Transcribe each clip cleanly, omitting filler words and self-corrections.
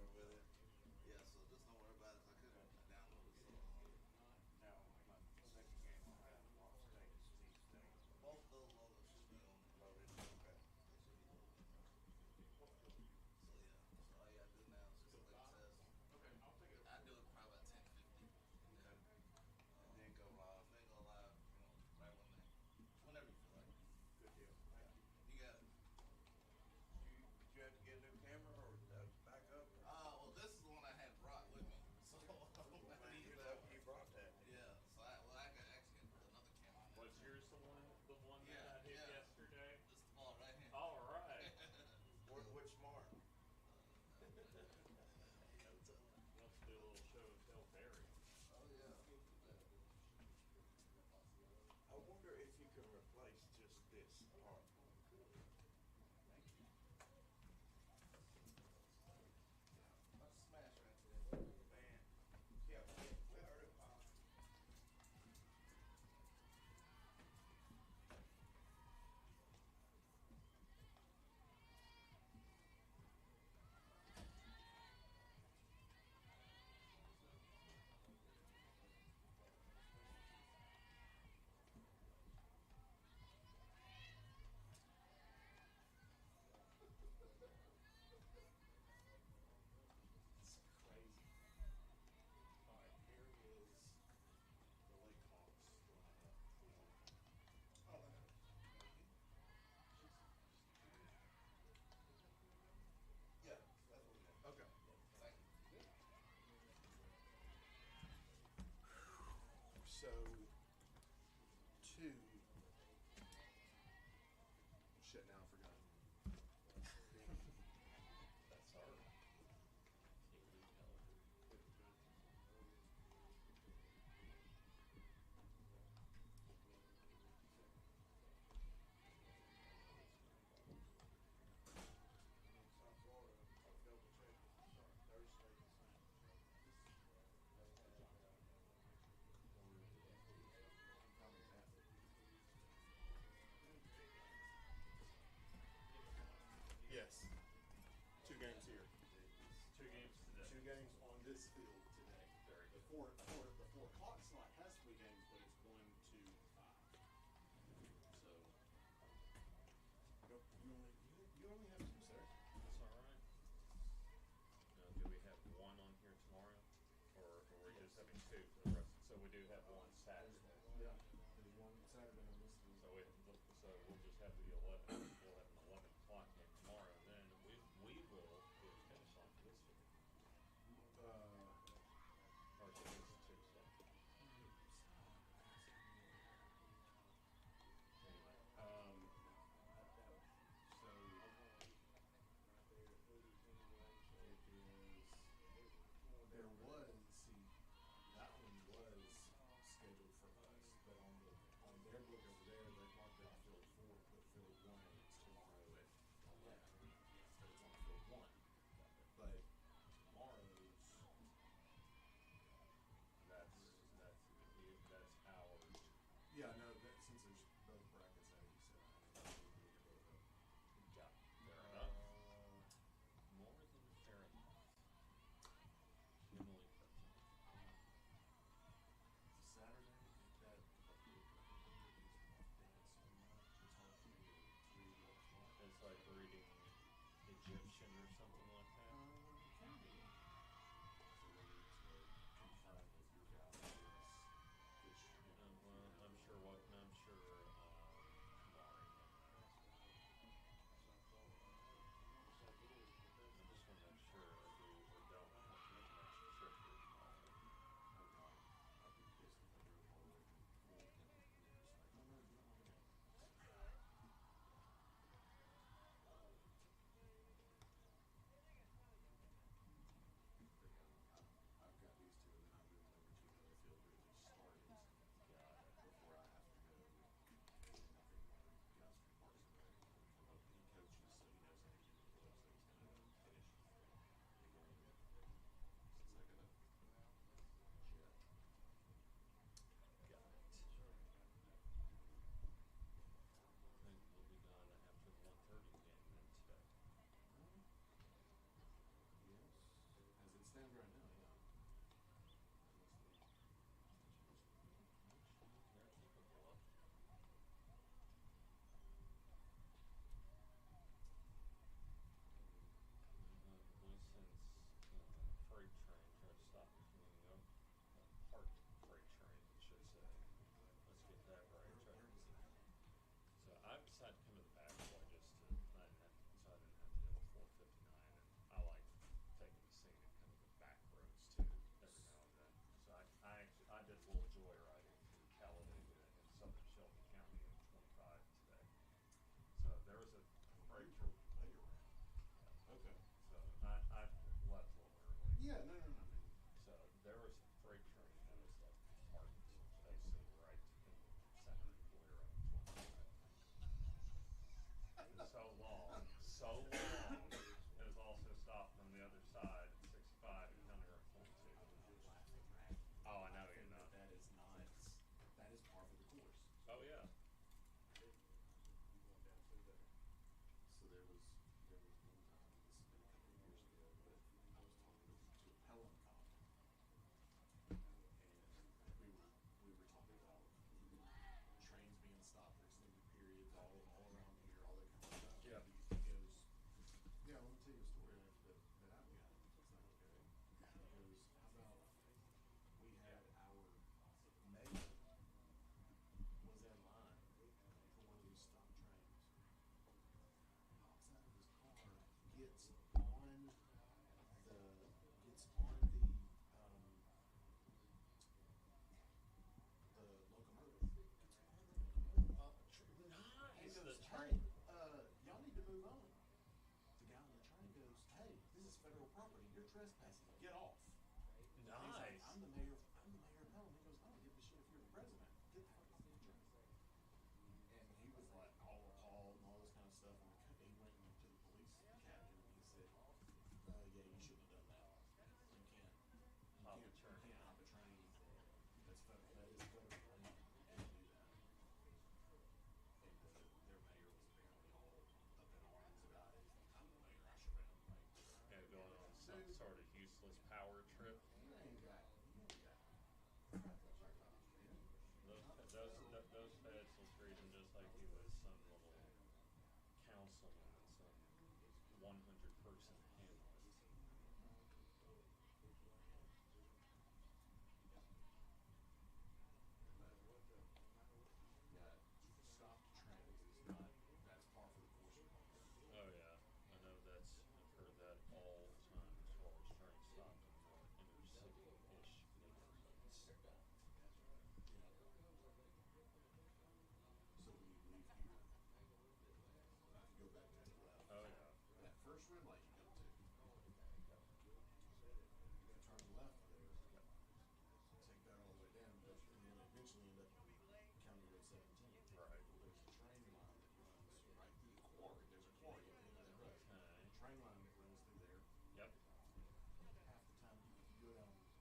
going with it. Yeah, so just don't worry about it. I couldn't download it. So Now, my second game I'll have Las Vegas, East State. both those logos should be on there. Loaded. Okay. They should be loaded. So yeah, so all you gotta do now is just click test. Okay, I'll take it. I do it probably about 10:50. Okay. And then go live. Then go live, right whenever you feel like it. Good deal. Thank you. You got it. Did you have to get a new camera or backup? Well, this is the one I had brought with me. So I Man, need you're that lucky one. you brought that. Yeah, so I can actually put another camera on there. Was yours the one Yeah, that I did yeah. yesterday? This the ball right here. All right. Which mark? Let's do a little show and tell Barry. Oh yeah. I wonder if you can replace just this part. Thank you. Let's smash right there. Man. Yeah, we heard it pop. It's crazy. All right, here is the Lake Hawks. Oh, yeah, that's what we got. Okay. Thank you. So, two. Shit, now I forgot. That's hard. South Florida, I'll double check. Thursday. Yes. 2 games here. 2 games today. 2 games on this field today. Very good. The four o'clock slot has 3 games, but it's 1, 2, 5. So you only have 2, sir. That's all right. Now, do we have 1 on here tomorrow? Or are we just having 2 for the rest? So we do have 1 Saturday. Yeah. There's 1 Saturday on this field. So we'll just have the 11. We'll have an 11 o'clock game tomorrow, and then we will get a finish line for this field. Or is it Tuesday? Um, so there was, see, that one was scheduled for Yeah, no. So there was a freight train that was like parked basically right in the center of where I was so long, it was also stopped on the other side at 65 and down there at 22. I'm laughing, right? Oh, I know Laughing you're not. that is not, that is par for the course. Oh yeah. So there was one time, this has been a couple of years ago, but I was talking to a Pelham cop, and we were talking about trains being stopped for extended periods all around here, all that kind of stuff. Yep. He goes, yeah, let me tell you a story that I've got. It's like, okay. He goes, how about we had our mayor was in line for one of these stop trains, hops out of his car, gets on the locomotive, and Nice. goes, The hey, train. y'all need to move on. The guy on the train goes, hey, this is federal property, you're trespassing, get off. And he's like, Nice. I'm the mayor of Pelham. He goes, I don't give a shit if you're the president. Get the fuck off the train. And he was like all appalled and all this kind of stuff. And he went to the police captain and he said, yeah, you shouldn't have done that. You can't Hop a train. You can't hop a train. That is federal land. You can't do that. And their mayor was apparently all up in arms about it. He's like, I'm the mayor, I should have been like, Yeah, going on some dude, sort of useless power trip. you ain't got crap that you got, man. Those feds will treat him just like he was some little councilman in some 100-person hamlet. Yeah, stopped trains is not, that's par for the course in Oklahoma. Oh yeah, I know I've heard that all the time as far as train stopped in more inner city-ish neighborhoods. So when you leave here, if you go back to the left, Oh yeah. that first red light you come to, if you turn left there, Yep. take that all the way down, and then eventually end up on County Road 17. Right. Well, there's a train line that runs right through the quarry. There's a quarry at the end of that road. Okay. Train line that runs through there. Yep. Half the time,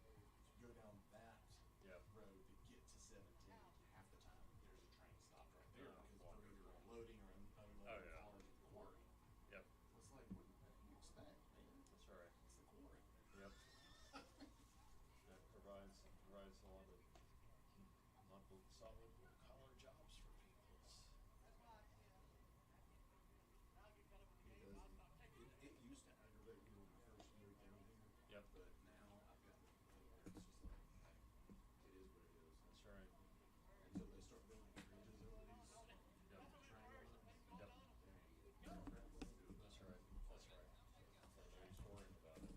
if you go down that Yep. road to get to 17, half the time there's a train stopped right there Oh, because wonderful. they're either unloading or unloading Oh, yeah. cars at the quarry. Yep. It's like, what do you expect, man? That's right. It's the quarry. Yep. That provides a lot of solid blue collar jobs for peoples. It used to aggravate me when I first moved down here. Yep. But now I've gotten to the point where it's just like, it is what it is. That's right. Until they start building bridges over these Yep. train lines. Yep. Crap we can do about That's it. right. That's right. Everybody's worrying about it.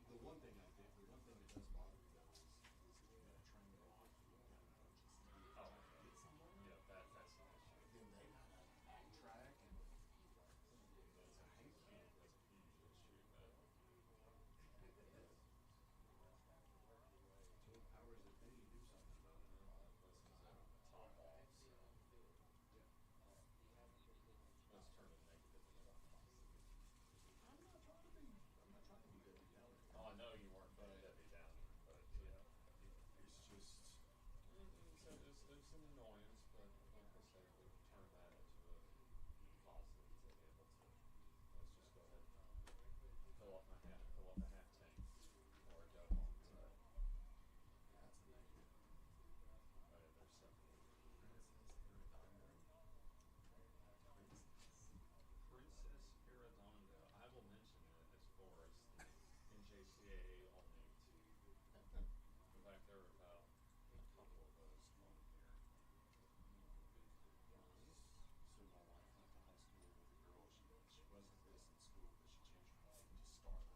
The one thing that does bother me though is if you got a train go off down in emergency, you're Oh, trying to get somewhere, yeah, that's an issue. then they gotta backtrack and it's a hate That's a huge issue, but to the powers that be, do something about it. listens at top off, so let's turn a negative into a positive. I'm not trying to be Debbie Downer. Oh, I know you weren't being Debbie Downer, but yeah. It's just, It's an annoyance, but like I said, we can turn that into a positive to be able to, let's just go ahead and fill up the half tank before I go home today. that's a negative. Oh yeah, there's several. Princess Irredondo. Princess Irredondo. I will mention it as far as the NJCAA all need to. In fact, there are about a couple of those on here. So my wife went to high school with a girl. She wasn't this in school, but she changed her name to Starlight.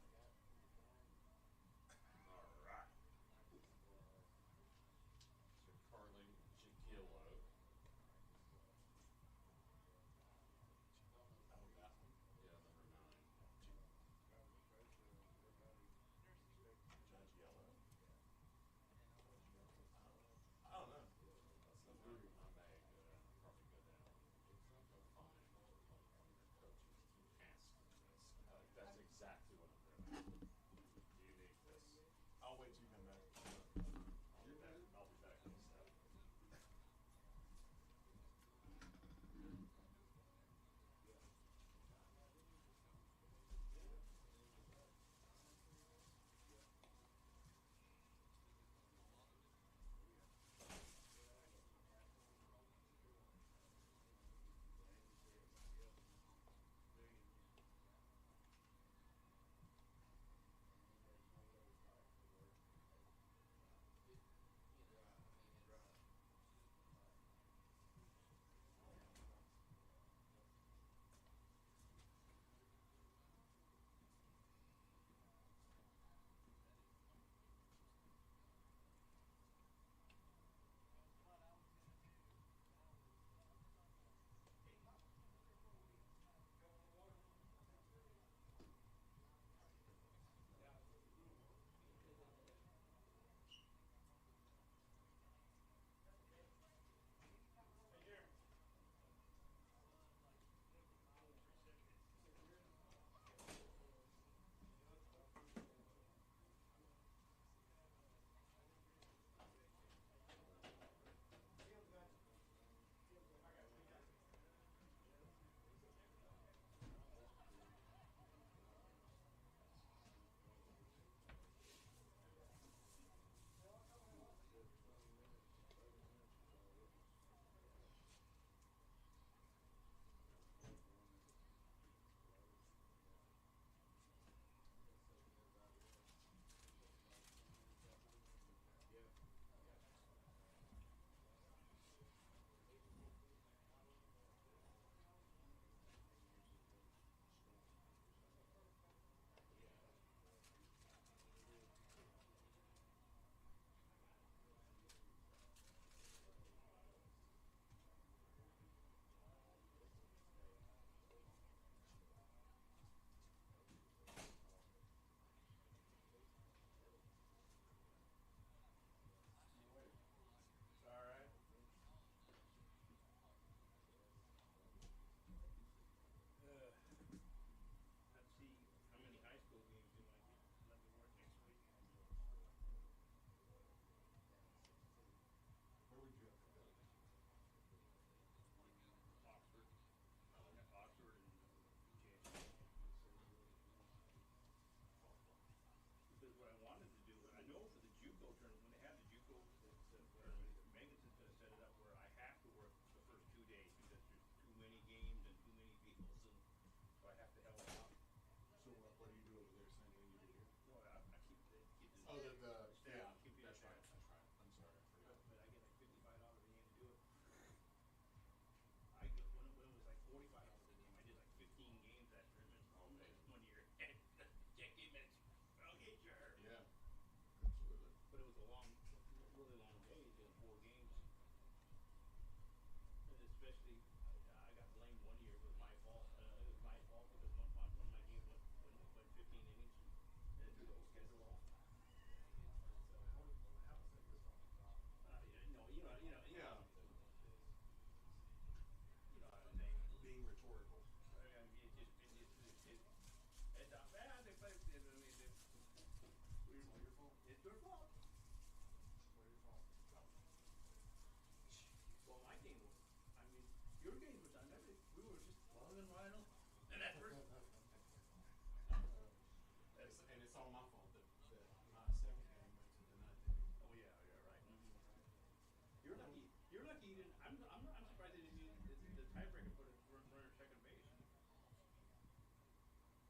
tiebreaker for the runner second base.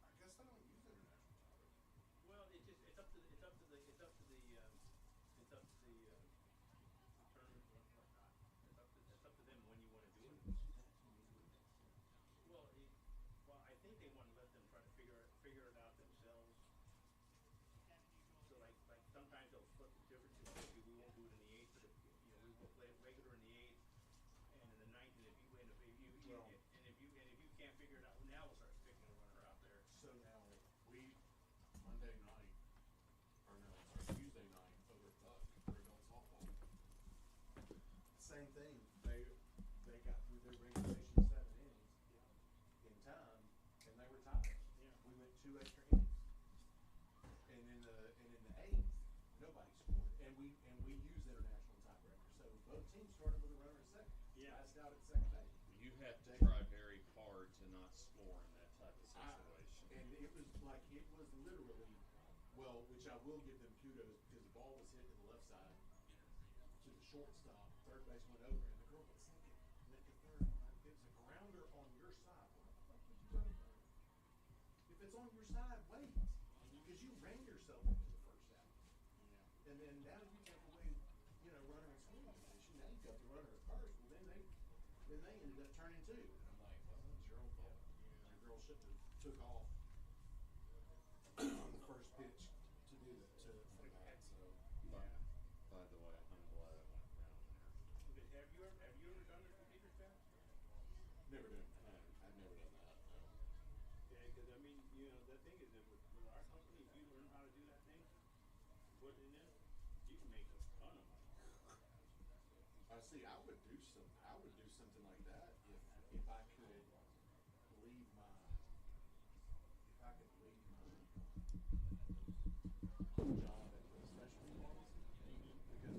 I guess I don't use international tiebreakers. Well, it's up to the it's up to the tournament and whatnot. It's up to them when you want to do it. Well, I think they want to let them try to figure it out themselves. So like sometimes they'll split the difference. Maybe we won't do it in the eighth, but we will play it regular in the eighth and in the ninth. And if you and if you Well, and if you can't figure it out, now we'll start picking a runner out there. so now we Monday night, or no, sorry, Tuesday night over at Buck for adult softball. Same thing. They got through their regulation 7 innings in time, and they were tied. Yeah. We went 2 extra innings, and in the eighth, nobody scored, and we use international tiebreaker. So both teams started with a runner at second. Yeah. Passed out at second base. You have to try very hard to not score in that type of situation. And it was like, it was literally, well, which I will give them kudos, because the ball was hit to the left side to the shortstop. Third base went over, and the girl was thinking, and at the third, it was a grounder on your side. What the fuck did you do? If it's on your side, wait, because you ran yourself into the first out. Yeah. And then now you take away, runner in scoring position. Now you've got the runner at first. Well, then they ended up turning 2. And I'm like, well, it's your own fault. Your girl should have took off on the first pitch to do that for that. So By the way, I'm glad I went down there. Okay, have you ever done the computer stats? never done. I've never done that. No. Yeah, because I mean, the thing is that with our company, if you learn how to do that thing, put it in there, you can make a ton of money. See, I would do something like that if I could leave my job at the specialty ones, because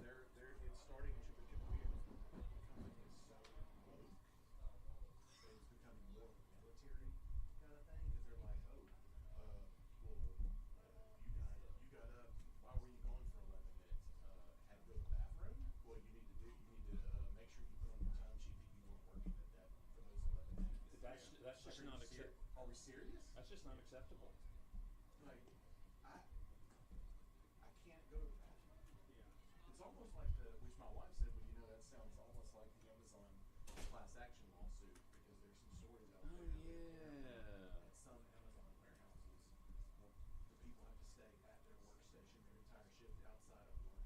it's starting to become weird. Becoming is so woke that it's becoming more of a military kind of thing, because they're like, oh, you got up. Why were you gone for 11 minutes? Had to go to the bathroom. Well, you need to make sure you put on your time sheet that you weren't working at that for those 11 minutes. That's just not acceptable. Are we serious? That's just not acceptable. Like, I can't go to the bathroom. Yeah. It's almost like which my wife said, well, that sounds almost like the Amazon class action lawsuit, because there's some stories out there. At some Amazon warehouses, the people have to stay at their workstation their entire shift outside of lunch.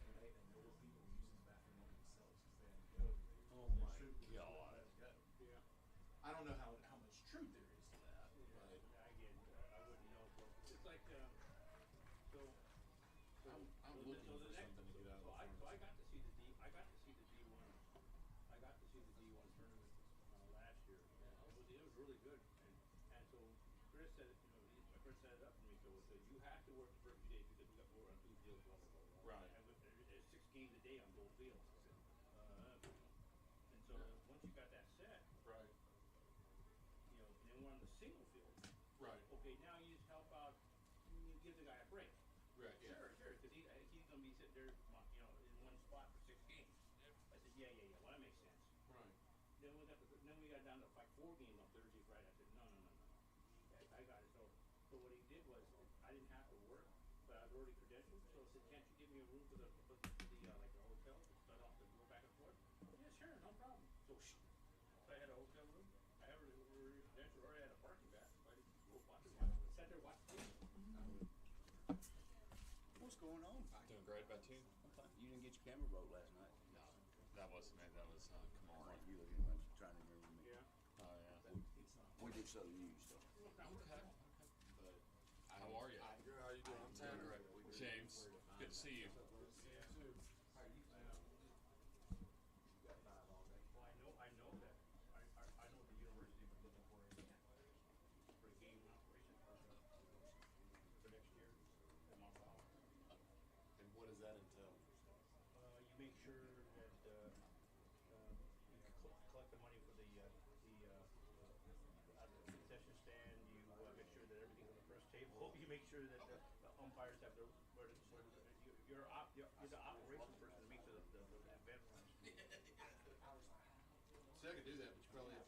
And there were people using the bathroom on themselves because they had to go. Oh Their my supervisor God. let them go. Yeah. I don't know how much truth there is to that, but Yeah, I get it. I wouldn't know. But it's like, I'm looking for something to get out of the So I furnace. got to see the D1. I got to see the D1 tournament last year. And it was really good. And so Chris said, Chris set it up for me. So you have to work the first few days because we're on 2 fields, blah blah blah. Right. And there's 6 games a day on both fields. And so once you got that set, Right. then we're on the single field. Right. Okay, now you just help out. You give the guy a break. Right. Yeah. Sure, because he's gonna be sitting there, in one spot for 6 games. I said, yeah. Well, that makes sense. Right. Then we got down to like 4 games on Thursday, Friday. I said, no. I got it. So what he did was, I didn't have to work, but I was already credentialed. So I said, can't you give me a room for the like the hotel to start off to go back and forth? Yeah, sure, no problem. So I had a hotel room. I already credentialed. Already had a parking pass. So I just go watch it. Sat there watch the game. What's going on? Doing great about you? Okay. You didn't get your camera broke last night. No, that wasn't me. That was Kamari. You looking at me, trying to remember me. Yeah. Oh yeah. It's not. We do so you so. Okay. But How are you? Good, how you doing? I'm Doing Tanner. great. James, good to see you. How are you? Well, I know that. I know the university was looking for a game operation for next year at Mount Powell. And what does that entail? You make sure that you collect the money for the concession stand. You make sure that everything's on the press table. You make sure that the umpires have you're the operation person to make sure that the event runs. See, I could do that, but you probably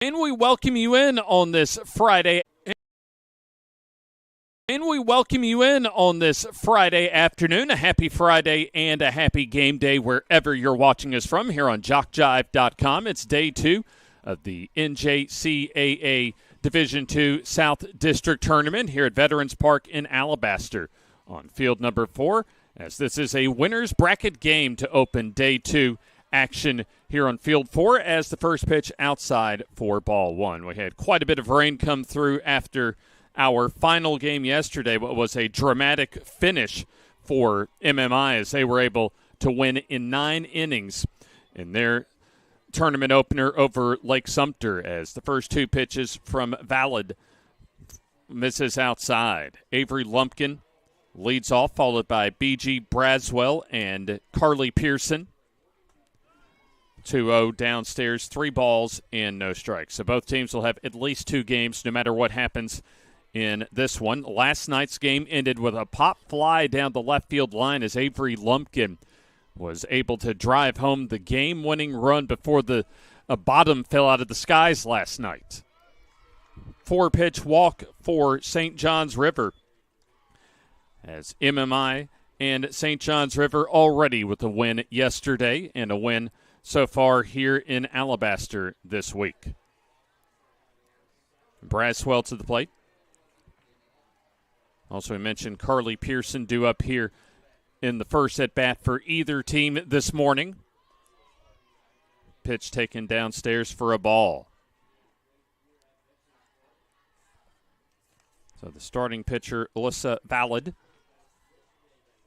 And we welcome you in on this Friday. Afternoon. A happy Friday and a happy game day wherever you're watching us from here on JockJive.com. It's day 2 of the NJCAA Division II South District Tournament here at Veterans Park in Alabaster on field number 4, as this is a winner's bracket game to open day 2 action here on field 4 as the first pitch outside for ball 1. We had quite a bit of rain come through after our final game yesterday, but was a dramatic finish for MMI as they were able to win in 9 innings in their tournament opener over Lake Sumter, as the first 2 pitches from Valid misses outside. Avery Lumpkin leads off, followed by B.G. Braswell and Carly Pearson. 2-0 downstairs, 3 balls and no strikes. So both teams will have at least 2 games no matter what happens in this one. Last night's game ended with a pop fly down the left field line as Avery Lumpkin was able to drive home the game-winning run before the bottom fell out of the skies last night. 4-pitch walk for St. John's River, as MMI and St. John's River already with a win yesterday and a win so far here in Alabaster this week. Braswell to the plate. Also, we mentioned Carly Pearson due up here in the first at-bat for either team this morning. Pitch taken downstairs for a ball. So the starting pitcher, Alyssa Valid,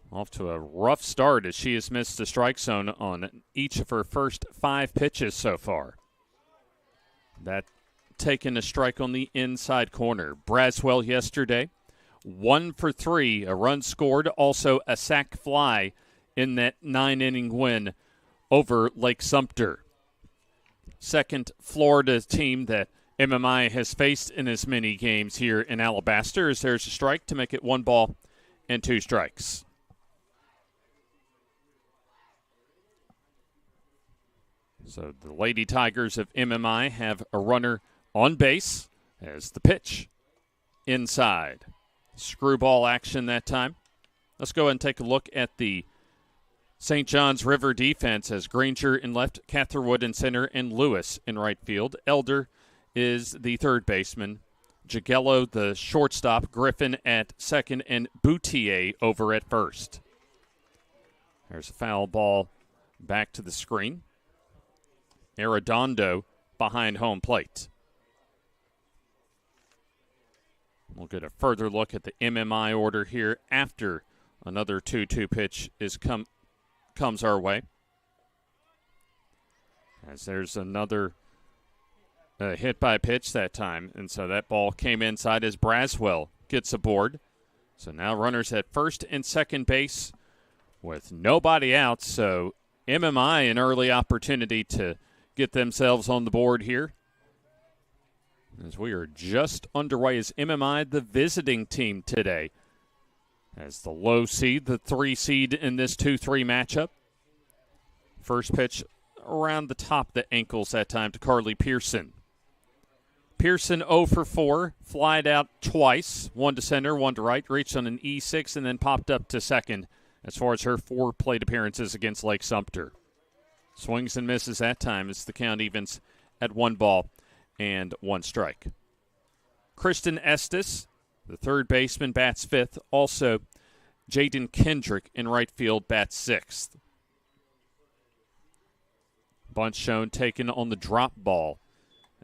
off to a rough start as she has missed the strike zone on each of her first 5 pitches so far. That taken a strike on the inside corner. Braswell yesterday, 1 for 3, a run scored, also a sac fly in that 9-inning win over Lake Sumter. Second Florida team that MMI has faced in as many games here in Alabaster, as there's a strike to make it 1 ball and 2 strikes. So the Lady Tigers of MMI have a runner on base as the pitch inside. Screwball action that time. Let's go ahead and take a look at the St. John's River defense, as Granger in left, Catherwood in center, and Lewis in right field. Elder is the third baseman. Jagello the shortstop, Griffin at second, and Boutier over at first. There's a foul ball back to the screen. Arredondo behind home plate. We'll get a further look at the MMI order here after another 2-2 pitch comes our way. As there's another hit by pitch that time, and so that ball came inside as Braswell gets aboard. So now runners at first and second base with nobody out, so MMI an early opportunity to get themselves on the board here, as we are just underway as MMI, the visiting team today, as the low seed, the 3 seed in this 2-3 matchup. First pitch around the top of the ankles that time to Carly Pearson. Pearson 0 for 4, flied out twice, 1 to center, 1 to right, reached on an E6 and then popped up to second as far as her 4 plate appearances against Lake Sumter. Swings and misses that time as the count evens at 1 ball and 1 strike. Kristen Estes, the third baseman, bats 5th. Also, Jaden Kendrick in right field bats 6th. Bunt shown taken on the drop ball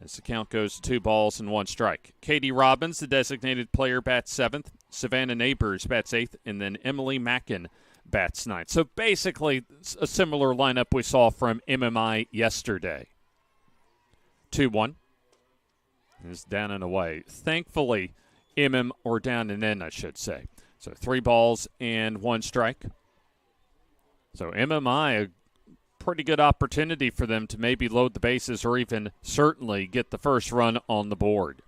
as the count goes to 2 balls and 1 strike. Katie Robbins, the designated player, bats 7th. Savannah Neighbors bats 8th. And then Emily Mackin bats 9th. So basically a similar lineup we saw from MMI yesterday. 2-1 is down and away. Thankfully, or down and in, I should say. So 3 balls and 1 strike. So MMI, a pretty good opportunity for them to maybe load the bases or even certainly get the first run on the board.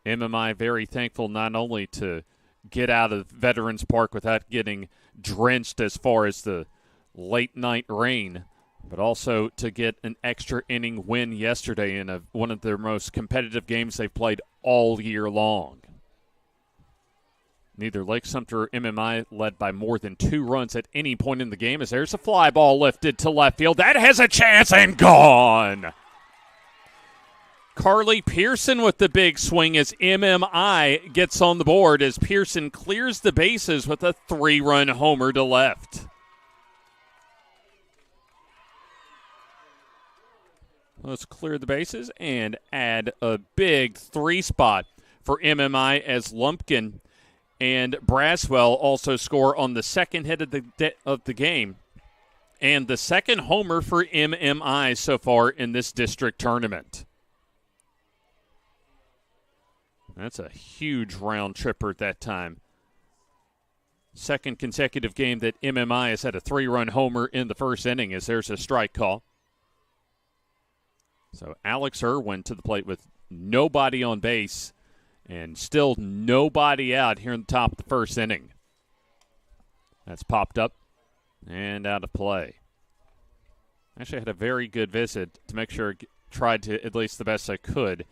MMI very thankful not only to get out of Veterans Park without getting drenched as far as the late night rain but also to get an extra inning win yesterday in one of their most competitive games they've played all year long. Neither Lake Sumter or MMI led by more than 2 runs at any point in the game, as there's a fly ball lifted to left field. That has a chance and gone. Carly Pearson with the big swing as MMI gets on the board as Pearson clears the bases with a 3-run homer to left. Let's clear the bases and add a big 3 spot for MMI as Lumpkin and Braswell also score on the second hit of the game and the second homer for MMI so far in this district tournament. That's a huge round tripper at that time. Second consecutive game that MMI has had a 3-run homer in the first inning as there's a strike call. So Alex Irwin to the plate with nobody on base and still nobody out here in the top of the first inning. That's popped up and out of play. Actually, I had a very good visit to make sure I tried to at least the best I could.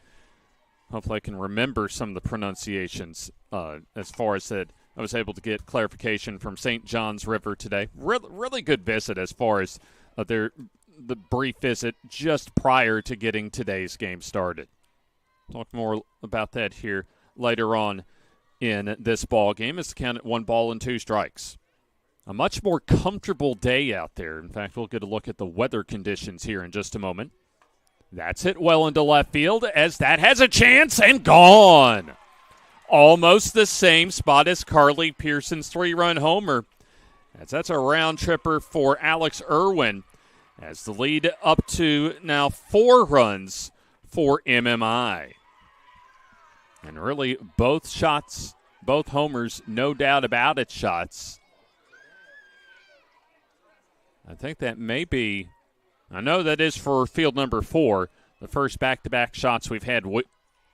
Hopefully I can remember some of the pronunciations as far as that. I was able to get clarification from St. John's River today. Really good visit as far as the brief visit just prior to getting today's game started. Talk more about that here later on in this ball game as the count at 1 ball and 2 strikes. A much more comfortable day out there. In fact, we'll get a look at the weather conditions here in just a moment. That's hit well into left field as that has a chance and gone. Almost the same spot as Carly Pearson's 3-run homer. As that's a round tripper for Alex Irwin as the lead up to now 4 runs for MMI. And really both shots, both homers, no doubt about it, shots. I think that may be, I know that is for field number 4, the first back-to-back shots we've had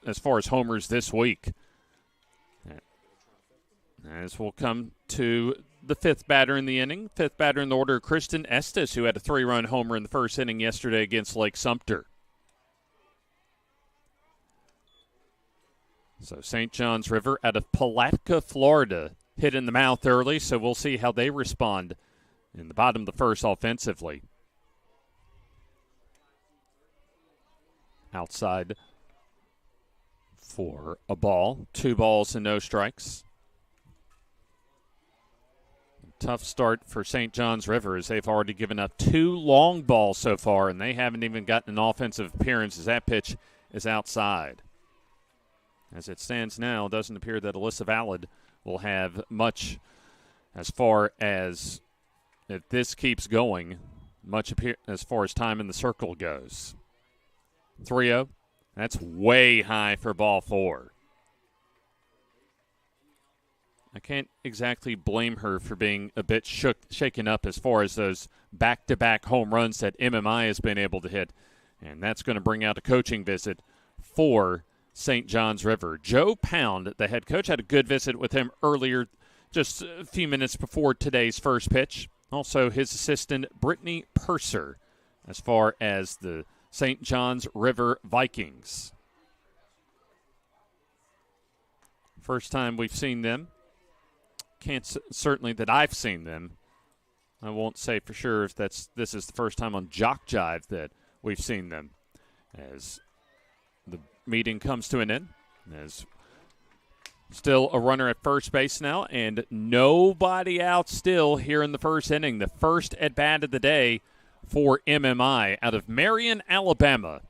as far as homers this week. As we'll come to the 5th batter in the inning, 5th batter in the order, Kristen Estes, who had a 3-run homer in the first inning yesterday against Lake Sumter. So St. John's River out of Palatka, Florida, hit in the mouth early, so we'll see how they respond in the bottom of the first offensively. Outside for a ball, 2 balls and no strikes. Tough start for St. John's River as they've already given up 2 long balls so far, and they haven't even gotten an offensive appearance as that pitch is outside. As it stands now, it doesn't appear that Alyssa Valid will have much as far as, if this keeps going, much as far as time in the circle goes. 3-0. That's way high for ball 4. I can't exactly blame her for being a bit shaken up as far as those back-to-back home runs that MMI has been able to hit. And that's going to bring out a coaching visit for St. John's River. Joe Pound, the head coach, had a good visit with him earlier, just a few minutes before today's first pitch. Also his assistant, Brittany Purser, as far as the St. John's River Vikings. First time we've seen them. Can't certainly that I've seen them. I won't say for sure if this is the first time on JockJive that we've seen them. As the meeting comes to an end, as still a runner at first base now, and nobody out still here in the first inning. The first at bat of the day for MMI out of Marion, Alabama.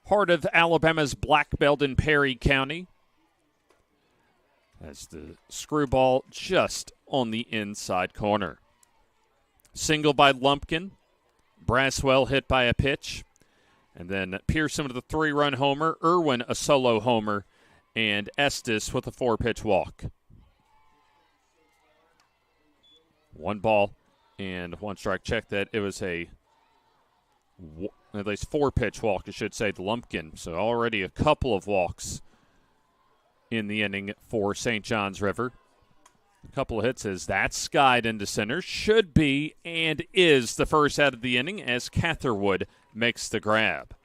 Heart of Alabama's Black Belt in Perry County. As the screwball just on the inside corner. Single by Lumpkin. Braswell hit by a pitch. And then Pearson with a 3-run homer. Irwin a solo homer. And Estes with a 4-pitch walk. 1 ball and 1 strike. Check that. It was at least 4-pitch walk, I should say, to Lumpkin. So already a couple of walks in the inning for St. John's River. A couple of hits as that skied into center. Should be and is the first out of the inning as Catherwood makes the grab.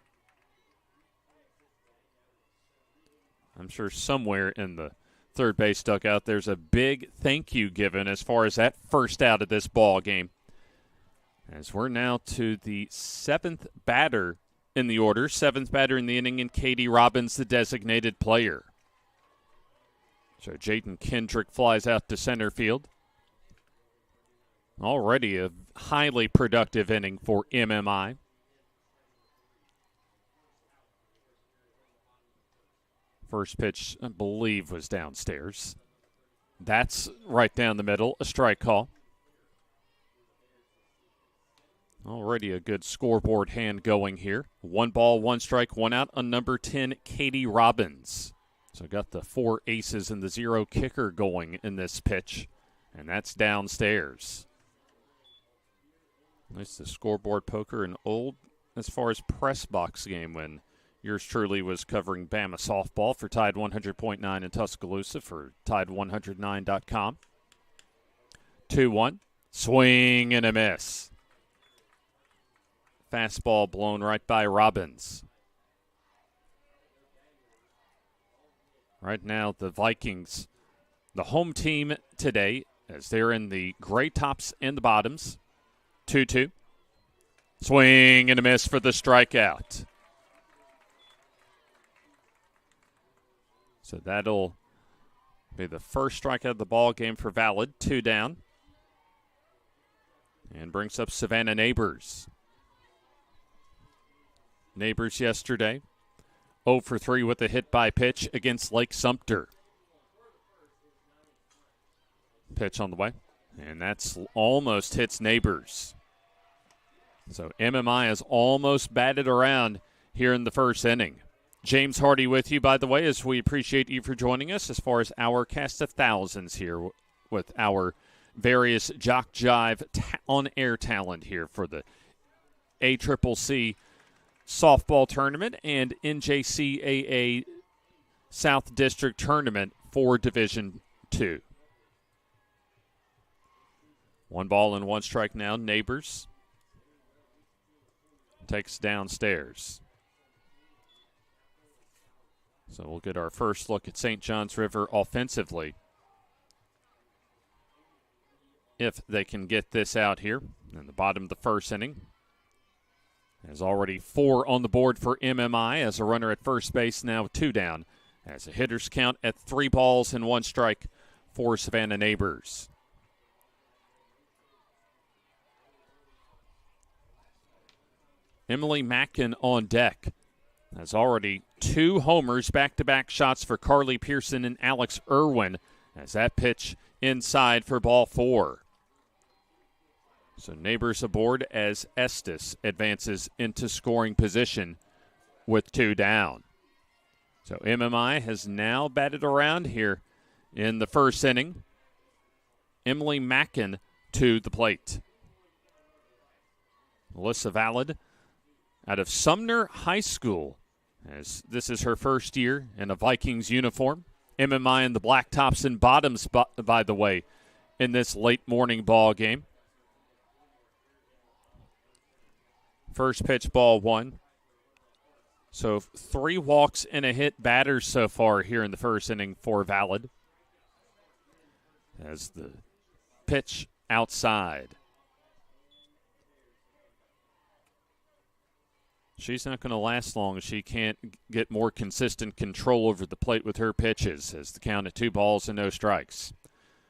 I'm sure somewhere in the third base dugout there's a big thank you given as far as that first out of this ball game. As we're now to the seventh batter in the order, seventh batter in the inning, and Katie Robbins, the designated player. So Jaden Kendrick flies out to center field. Already a highly productive inning for MMI. First pitch, I believe, was downstairs. That's right down the middle, a strike call. Already a good scoreboard hand going here. 1 ball, 1 strike, 1 out on number 10, Katie Robbins. So got the 4 aces and the 0 kicker going in this pitch, and that's downstairs. Nice the scoreboard poker, an old, as far as press box game when yours truly was covering Bama softball for Tide 100.9 in Tuscaloosa for Tide109.com. 2-1, swing and a miss. Fastball blown right by Robbins. Right now, the Vikings, the home team today, as they're in the gray tops and the bottoms. 2-2. Swing and a miss for the strikeout. So that'll be the first strikeout of the ball game for Valid. 2 down. And brings up Savannah Neighbors. Neighbors yesterday 0 for 3 with a hit by pitch against Lake Sumter. Pitch on the way, and that's almost hits Neighbors. So MMI has almost batted around here in the first inning. James Hardy with you, by the way, as we appreciate you for joining us as far as our cast of thousands here with our various JockJive on-air talent here for the ACCC softball tournament and NJCAA South District tournament for Division II. 1 ball and 1 strike now. Neighbors takes downstairs. So we'll get our first look at St. John's River offensively, if they can get this out here in the bottom of the first inning. There's already 4 on the board for MMI as a runner at first base, now 2 down, as a hitter's count at 3 balls and 1 strike for Savannah Neighbors. Emily Mackin on deck. Has already 2 homers, back-to-back shots for Carly Pearson and Alex Irwin, as that pitch inside for ball 4. So Neighbors aboard as Estes advances into scoring position with 2 down. So MMI has now batted around here in the first inning. Emily Mackin to the plate. Melissa Valid out of Sumner High School, as this is her first year in a Vikings uniform. MMI in the black tops and bottoms, by the way, in this late morning ball game. First pitch, ball 1. So 3 walks and a hit batters so far here in the first inning for Valid. As the pitch outside. She's not going to last long if she can't get more consistent control over the plate with her pitches, as the count at 2 balls and no strikes.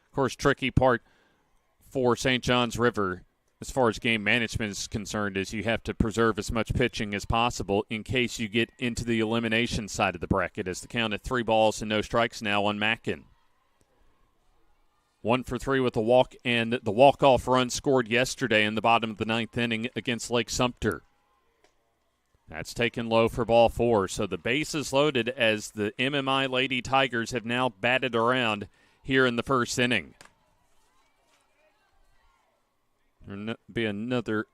Of course, tricky part for St. John's River as far as game management is concerned is you have to preserve as much pitching as possible in case you get into the elimination side of the bracket, as the count at 3 balls and no strikes now on Mackin. 1 for 3 with a walk, and the walk-off run scored yesterday in the bottom of the 9th inning against Lake Sumter. That's taken low for ball 4. So the base is loaded as the MMI Lady Tigers have now batted around here in the first inning. There'll be another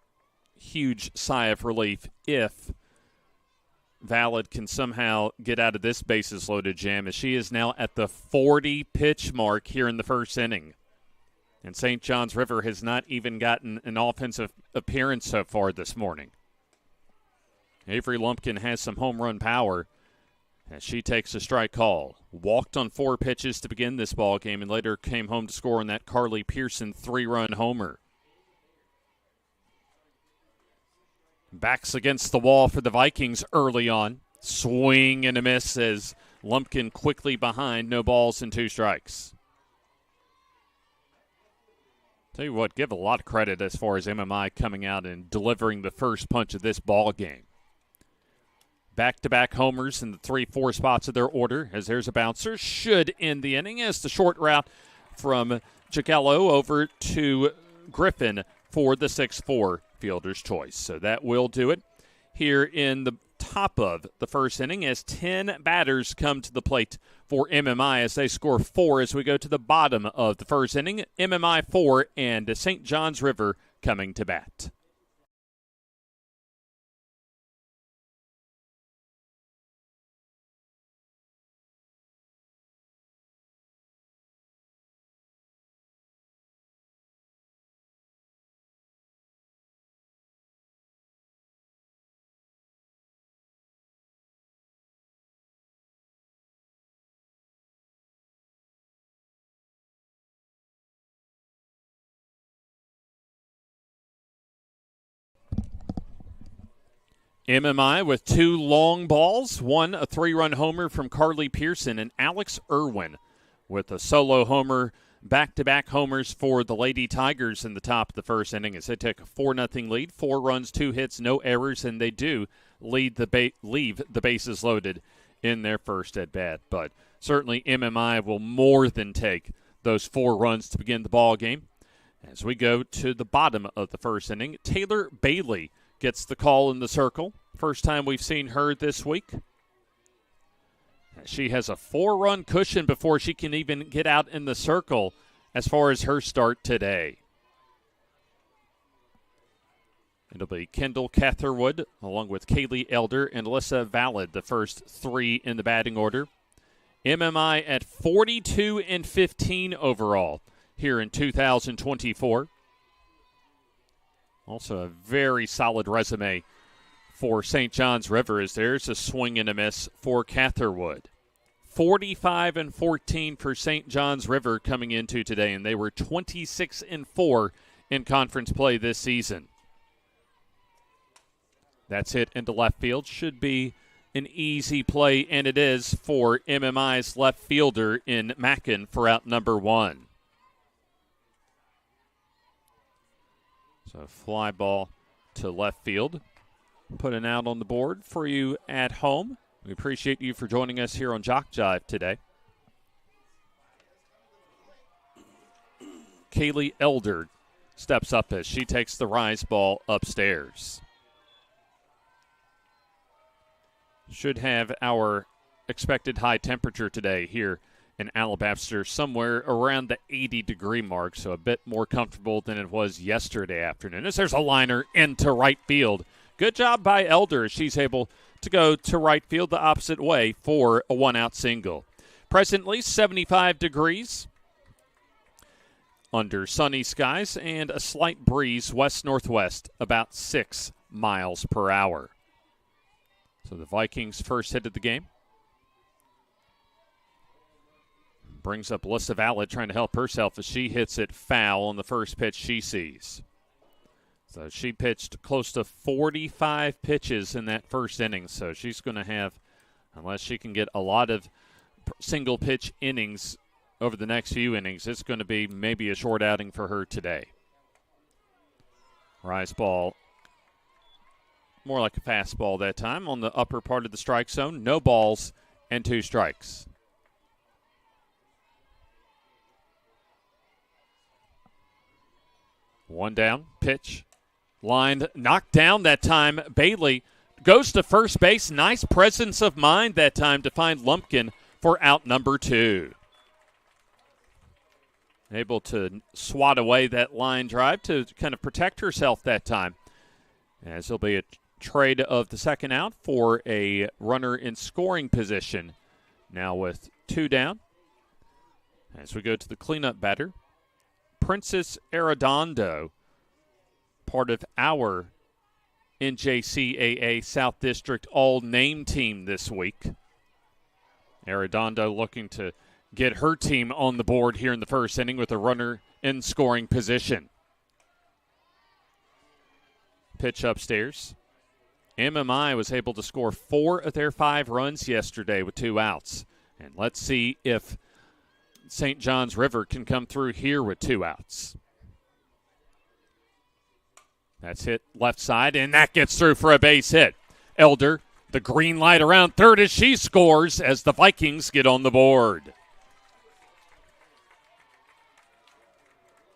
huge sigh of relief if Valid can somehow get out of this bases loaded jam, as she is now at the 40 pitch mark here in the first inning. And St. John's River has not even gotten an offensive appearance so far this morning. Avery Lumpkin has some home run power as she takes a strike call. Walked on 4 pitches to begin this ball game and later came home to score on that Carly Pearson 3-run homer. Backs against the wall for the Vikings early on. Swing and a miss as Lumpkin quickly behind. No balls and 2 strikes. Tell you what, give a lot of credit as far as MMI coming out and delivering the first punch of this ball game. Back-to-back homers in the 3-4 spots of their order as there's a bouncer. Should end the inning as the short route from Jagello over to Griffin for the 6-4 fielder's choice. So that will do it here in the top of the first inning as 10 batters come to the plate for MMI as they score 4 as we go to the bottom of the first inning. MMI 4 and St. John's River coming to bat. MMI with 2 long balls, one a 3-run homer from Carly Pearson, and Alex Irwin with a solo homer, back-to-back homers for the Lady Tigers in the top of the first inning as they take a 4-0 lead, 4 runs, 2 hits, no errors, and they do leave the bases loaded in their first at-bat. But certainly MMI will more than take those 4 runs to begin the ball game. As we go to the bottom of the first inning, Taylor Bailey gets the call in the circle. First time we've seen her this week. She has a 4-run cushion before she can even get out in the circle as far as her start today. It'll be Kendall Catherwood along with Kaylee Elder and Alyssa Valid, the first 3 in the batting order. MMI at 42-15 overall here in 2024. Also a very solid resume for St. John's River as there's a swing and a miss for Catherwood. 45-14 for St. John's River coming into today, and they were 26-4 in conference play this season. That's hit into left field. Should be an easy play, and it is for MMI's left fielder in Mackin for out number 1. So fly ball to left field. Put an out on the board for you at home. We appreciate you for joining us here on JockJive today. Kaylee Elder steps up as she takes the rise ball upstairs. Should have our expected high temperature today here in Alabaster, somewhere around the 80-degree mark, so a bit more comfortable than it was yesterday afternoon. As there's a liner into right field. Good job by Elder as she's able to go to right field the opposite way for a 1-out single. Presently 75 degrees under sunny skies and a slight breeze west-northwest about 6 miles per hour. So the Vikings' first hit of the game. Brings up Alyssa Valid trying to help herself as she hits it foul on the first pitch she sees. So she pitched close to 45 pitches in that first inning. So she's going to have, unless she can get a lot of single pitch innings over the next few innings, it's going to be maybe a short outing for her today. Rise ball, more like a fastball that time on the upper part of the strike zone. No balls and 2 strikes. One down, pitch, lined, knocked down that time. Bailey goes to first base. Nice presence of mind that time to find Lumpkin for out number 2. Able to swat away that line drive to kind of protect herself that time. As there'll be a trade of the second out for a runner in scoring position. Now with 2 down. As we go to the cleanup batter, Princess Arredondo, part of our NJCAA South District All-Name team this week. Arredondo looking to get her team on the board here in the first inning with a runner in scoring position. Pitch upstairs. MMI was able to score 4 of their 5 runs yesterday with 2 outs. And let's see if St. John's River can come through here with 2 outs. That's hit left side, and that gets through for a base hit. Elder, the green light around third as she scores as the Vikings get on the board.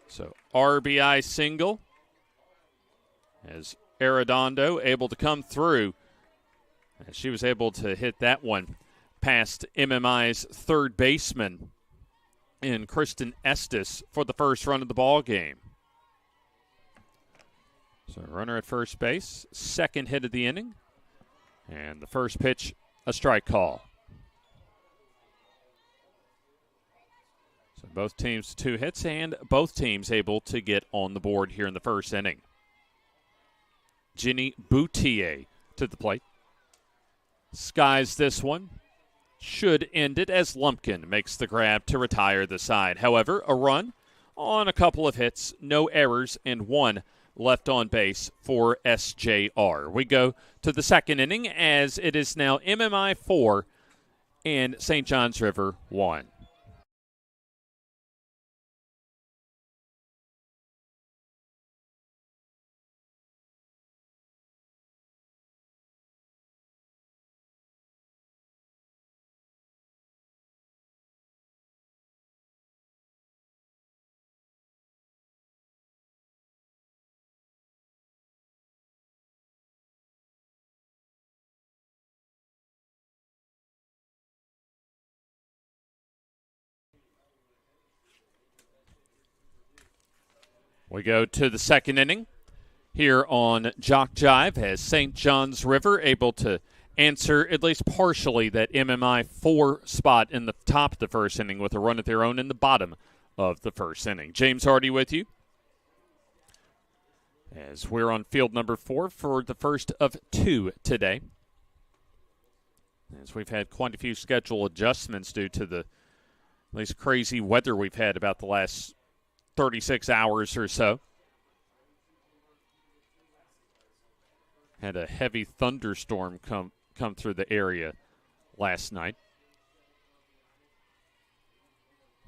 So RBI single as Arredondo able to come through. As she was able to hit that one past MMI's third baseman in Kristen Estes for the first run of the ball game. So runner at first base, second hit of the inning, and the first pitch, a strike call. So both teams 2 hits, and both teams able to get on the board here in the first inning. Ginny Boutier to the plate. Skies this one. Should end it as Lumpkin makes the grab to retire the side. However, a run on a couple of hits, no errors, and 1 left on base for SJR. We go to the second inning as it is now MMI 4 and St. John's River 1. We go to the second inning here on JockJive as St. John's River able to answer at least partially that MMI 4 spot in the top of the first inning with a run of their own in the bottom of the first inning. James Hardy with you as we're on field number 4 for the first of 2 today. As we've had quite a few schedule adjustments due to the at least crazy weather we've had about the last 36 hours or so. Had a heavy thunderstorm come through the area last night.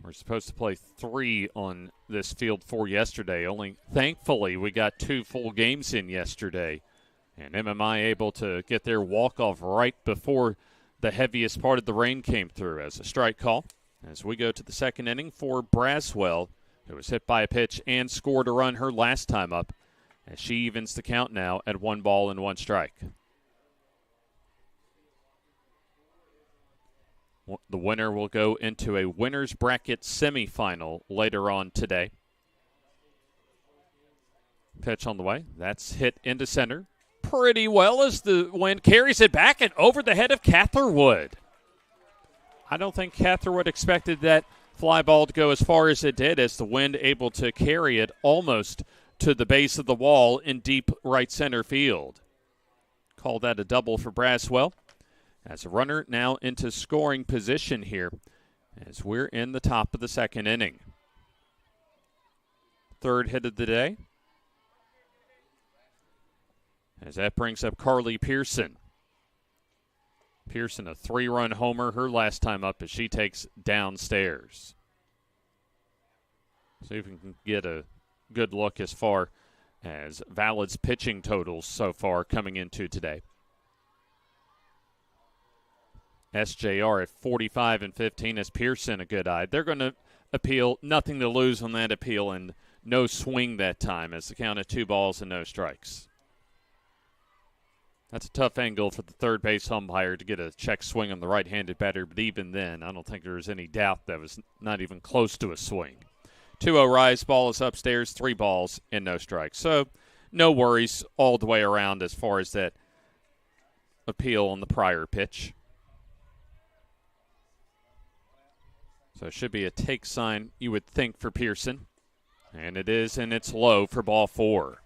We're supposed to play 3 on this field 4 yesterday. Only thankfully we got 2 full games in yesterday. And MMI able to get their walk-off right before the heaviest part of the rain came through as a strike call. As we go to the second inning for Braswell, who was hit by a pitch and scored a run her last time up, as she evens the count now at 1 ball and 1 strike. The winner will go into a winner's bracket semifinal later on today. Pitch on the way. That's hit into center pretty well as the wind carries it back and over the head of Catherwood. I don't think Catherwood expected that fly ball to go as far as it did, as the wind able to carry it almost to the base of the wall in deep right center field. Call that a double for Braswell. As a runner now into scoring position here as we're in the top of the second inning. Third hit of the day. As that brings up Carly Pearson. Pearson, a 3-run homer her last time up as she takes downstairs. See if we can get a good look as far as Valid's pitching totals so far coming into today. SJR at 45-15 as Pearson a good eye. They're going to appeal, nothing to lose on that appeal, and no swing that time as the count of 2 balls and no strikes. That's a tough angle for the third base umpire to get a check swing on the right-handed batter, but even then, I don't think there was any doubt that was not even close to a swing. 2-0 rise, ball is upstairs, 3 balls and no strikes. So no worries all the way around as far as that appeal on the prior pitch. So it should be a take sign, you would think, for Pearson, And it is, and it's low for ball 4.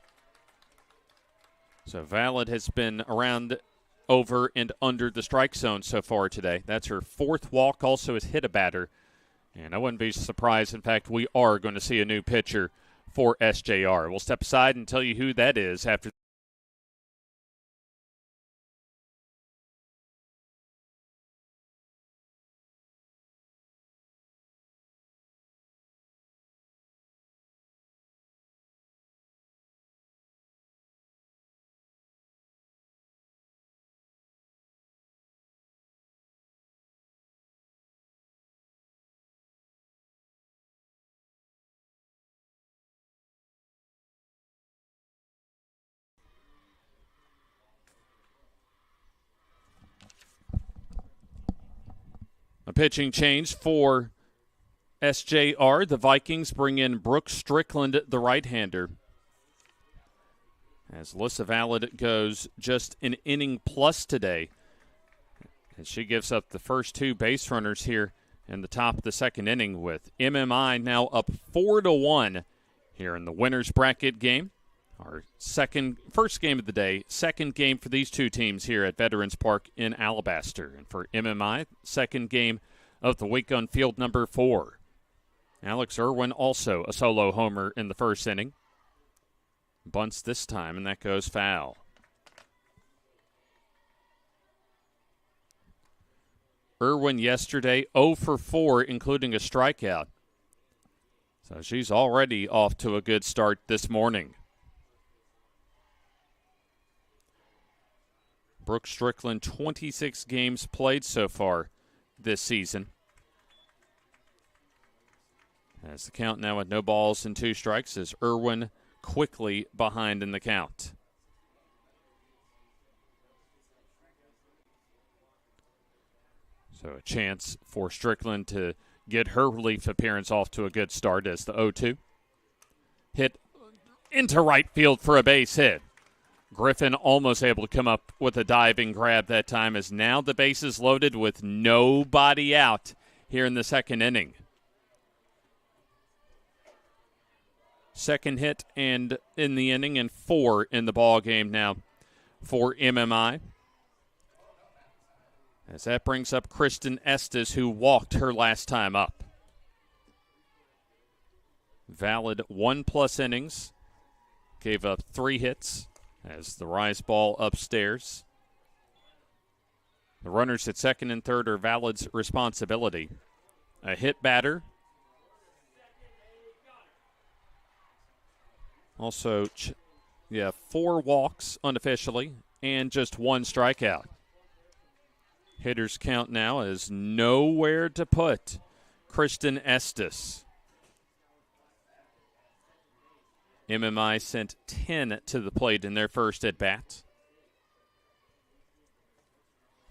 So Valid has been around, over, and under the strike zone so far today. That's her 4th walk, also has hit a batter. And I wouldn't be surprised. In fact, we are going to see a new pitcher for SJR. We'll step aside and tell you who that is after. A pitching change for SJR. The Vikings bring in Brooke Strickland, the right-hander. As Alyssa Valid goes just an inning plus today. And she gives up the first 2 base runners here in the top of the 2nd inning, with MMI now up 4-1 here in the winner's bracket game. Our first game of the day, 2nd game for these 2 teams here at Veterans Park in Alabaster. And for MMI, 2nd game of the week on field number 4. Alex Irwin also a solo homer in the 1st inning. Bunts this time, and that goes foul. Irwin yesterday 0 for 4, including a strikeout. So she's already off to a good start this morning. Brooke Strickland, 26 games played so far this season. As the count now at no balls and 2 strikes, as Irwin quickly behind in the count. So a chance for Strickland to get her relief appearance off to a good start as the 0-2. Hit into right field for a base hit. Griffin almost able to come up with a diving grab that time, as now the base is loaded with nobody out here in the 2nd inning. 2nd hit and in the inning, and 4 in the ball game now for MMI. As that brings up Kristen Estes, who walked her last time up. Valid 1+ innings. Gave up 3 hits as the rise ball upstairs. The runners at 2nd and 3rd are Valid's responsibility. A hit batter. Also, 4 walks unofficially and just 1 strikeout. Hitters count now is nowhere to put Kristen Estes. MMI sent 10 to the plate in their first at-bat.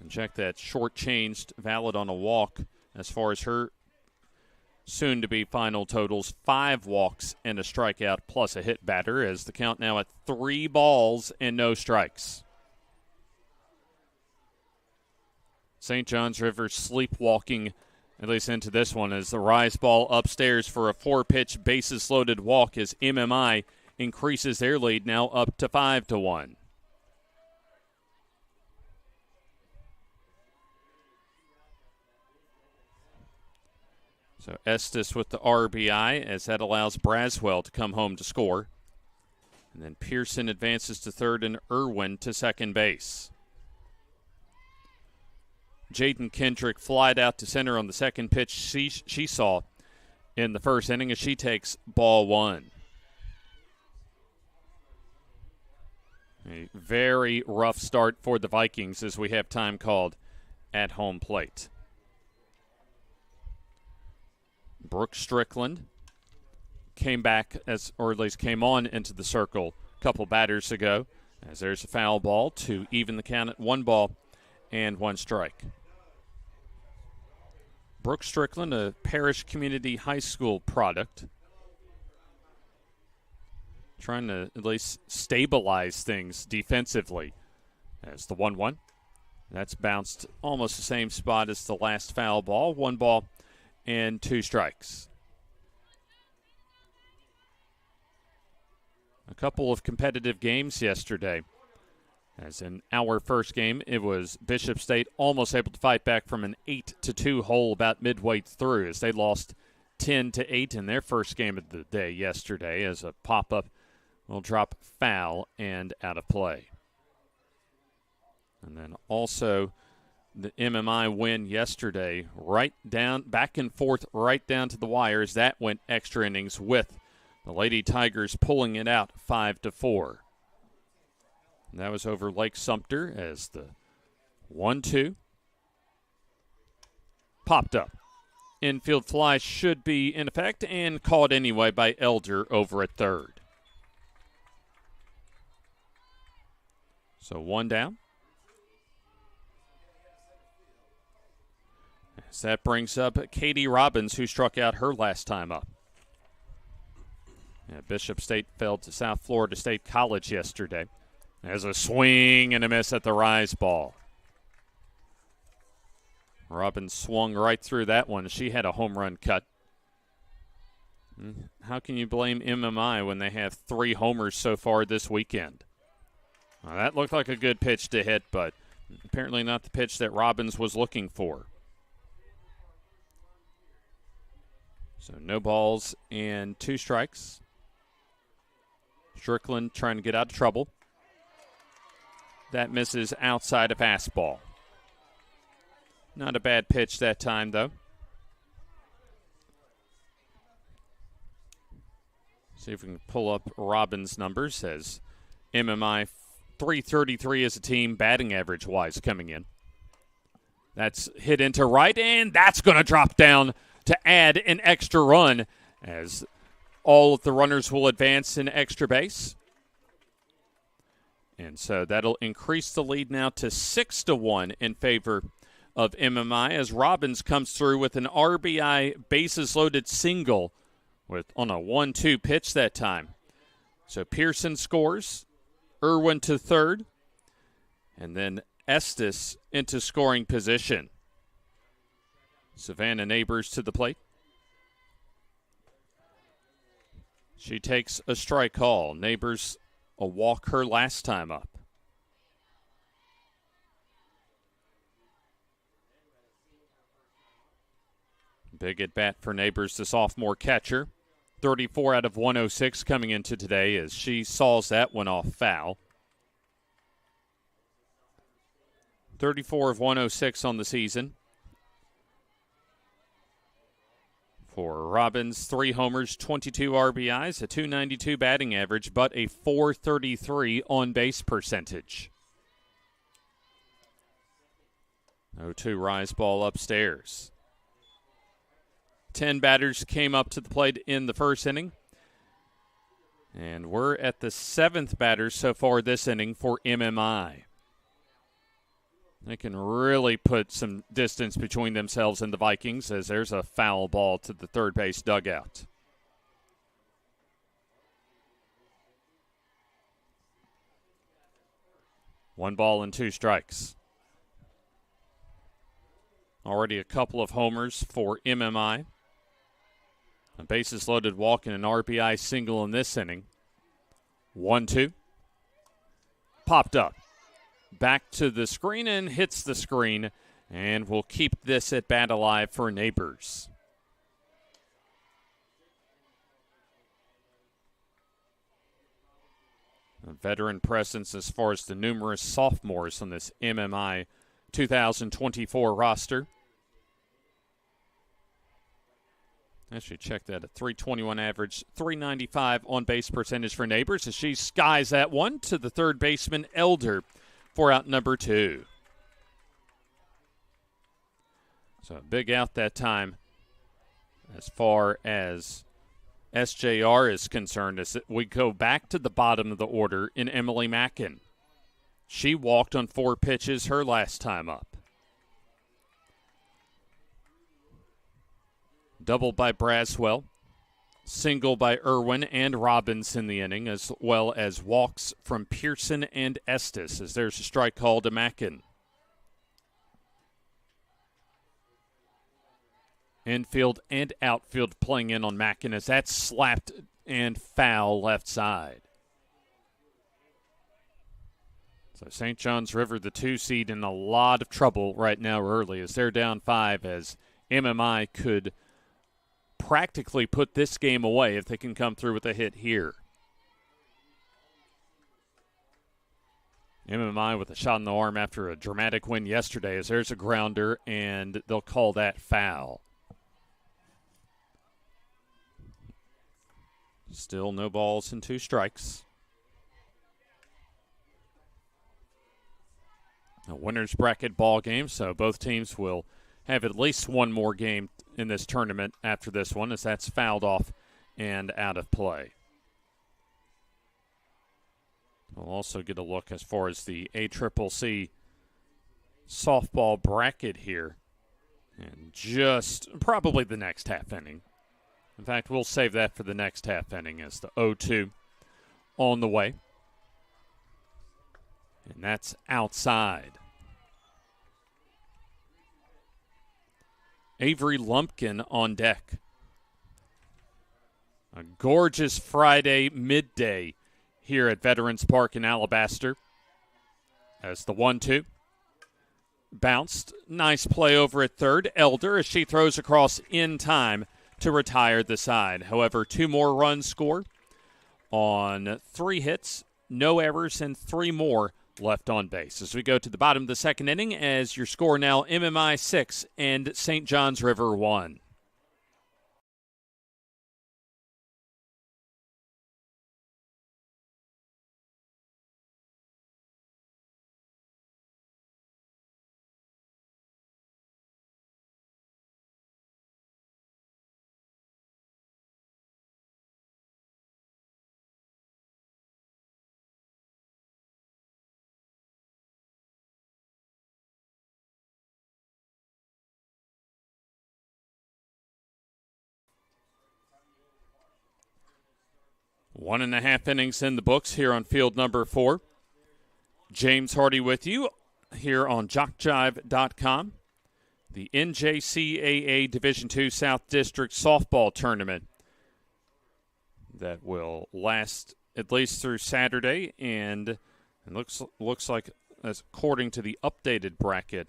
And check that, shortchanged Valid on a walk as far as her soon-to-be final totals. 5 walks and a strikeout plus a hit batter, as the count now at 3 balls and no strikes. St. John's River sleepwalking, at least into this one, as the rise ball upstairs for a 4-pitch bases-loaded walk, as MMI increases their lead now up to 5-1. So Estes with the RBI, as that allows Braswell to come home to score. And then Pearson advances to 3rd and Irwin to 2nd base. Jaden Kendrick flied out to center on the 2nd pitch she saw in the 1st inning, as she takes ball 1. A very rough start for the Vikings as we have time called at home plate. Brooke Strickland came back, or at least came on into the circle a couple batters ago, as there's a foul ball to even the count at 1 ball and 1 strike. Brooke Strickland, a Parish Community High School product, trying to at least stabilize things defensively. As the 1-1. That's bounced almost the same spot as the last foul ball. 1 ball and 2 strikes. a couple of competitive games yesterday. As in our first game, it was Bishop State almost able to fight back from an 8-2 hole about midway through as they lost 10-8 in their first game of the day yesterday as a pop-up will drop foul and out of play. And then also the MMI win yesterday, right down, back and forth, right down to the wire as that went extra innings with the Lady Tigers pulling it out 5-4. And that was over Lake Sumter as the 1-2 popped up. Infield fly should be in effect and caught anyway by Elder over at third. So one down. As that brings up Katie Robbins, who struck out her last time up. Yeah, Bishop State fell to South Florida State College yesterday. There's a swing and a miss at the rise ball. Robbins swung right through that one. She had a home run cut. How can you blame MMI when they have 3 homers so far this weekend? Well, that looked like a good pitch to hit, but apparently not the pitch that Robbins was looking for. So no balls and 2 strikes. Strickland trying to get out of trouble. That misses outside of fastball. Not a bad pitch that time, though. See if we can pull up Robbins' numbers as MMI 333 as a team, batting average-wise coming in. That's hit into right, and that's going to drop down to add an extra run as all of the runners will advance in extra base. And so that'll increase the lead now to 6-1 in favor of MMI as Robbins comes through with an RBI bases-loaded single on a 1-2 pitch that time. So Pearson scores, Irwin to third, and then Estes into scoring position. Savannah Neighbors to the plate. She takes a strike call. Neighbors a walk her last time up. Big at bat for Neighbors, the sophomore catcher. 34 out of 106 coming into today as she saws that one off foul. 34 of 106 on the season. For Robbins, 3 homers, 22 RBIs, a .292 batting average, but a .433 on-base percentage. 0-2 rise ball upstairs. 10 batters came up to the plate in the first inning. And we're at the 7th batter so far this inning for MMI. They can really put some distance between themselves and the Vikings as there's a foul ball to the third base dugout. One ball and 2 strikes. Already a couple of homers for MMI. A bases loaded walk and an RBI single in this inning. 1-2. Popped up. Back to the screen and hits the screen. And we'll keep this at bat alive for Neighbors. A veteran presence as far as the numerous sophomores on this MMI 2024 roster. Actually, check that. A .321 average, .395 on-base percentage for Neighbors as she skies that one to the third baseman, Elder, for out number 2. So a big out that time as far as SJR is concerned as we go back to the bottom of the order in Emily Mackin. She walked on 4 pitches her last time up. Double by Braswell, single by Irwin and Robbins in the inning, as well as walks from Pearson and Estes, as there's a strike call to Mackin. Infield and outfield playing in on Mackin as that's slapped and foul left side. So St. John's River, the 2 seed, in a lot of trouble right now early as they're down 5, as MMI could practically put this game away if they can come through with a hit here. MMI with a shot in the arm after a dramatic win yesterday, as there's a grounder, and they'll call that foul. Still no balls and 2 strikes. A winner's bracket ball game, so both teams will have at least one more game in this tournament after this one, as that's fouled off and out of play. We'll also get a look as far as the ACCC softball bracket here, and just probably the next half inning. In fact, we'll save that for the next half inning as the 0-2 on the way. And that's outside. Avery Lumpkin on deck. A gorgeous Friday midday here at Veterans Park in Alabaster. As the 1-2 bounced. Nice play over at third. Elder as she throws across in time to retire the side. However, 2 more runs scored on 3 hits, no errors, and 3 more left on base. As we go to the bottom of the second inning, as your score now MMI 6 and St. John's River 1. One and a half innings in the books here on field number 4. James Hardy with you here on JockJive.com. The NJCAA Division II South District Softball Tournament that will last at least through Saturday, and it looks like, as according to the updated bracket,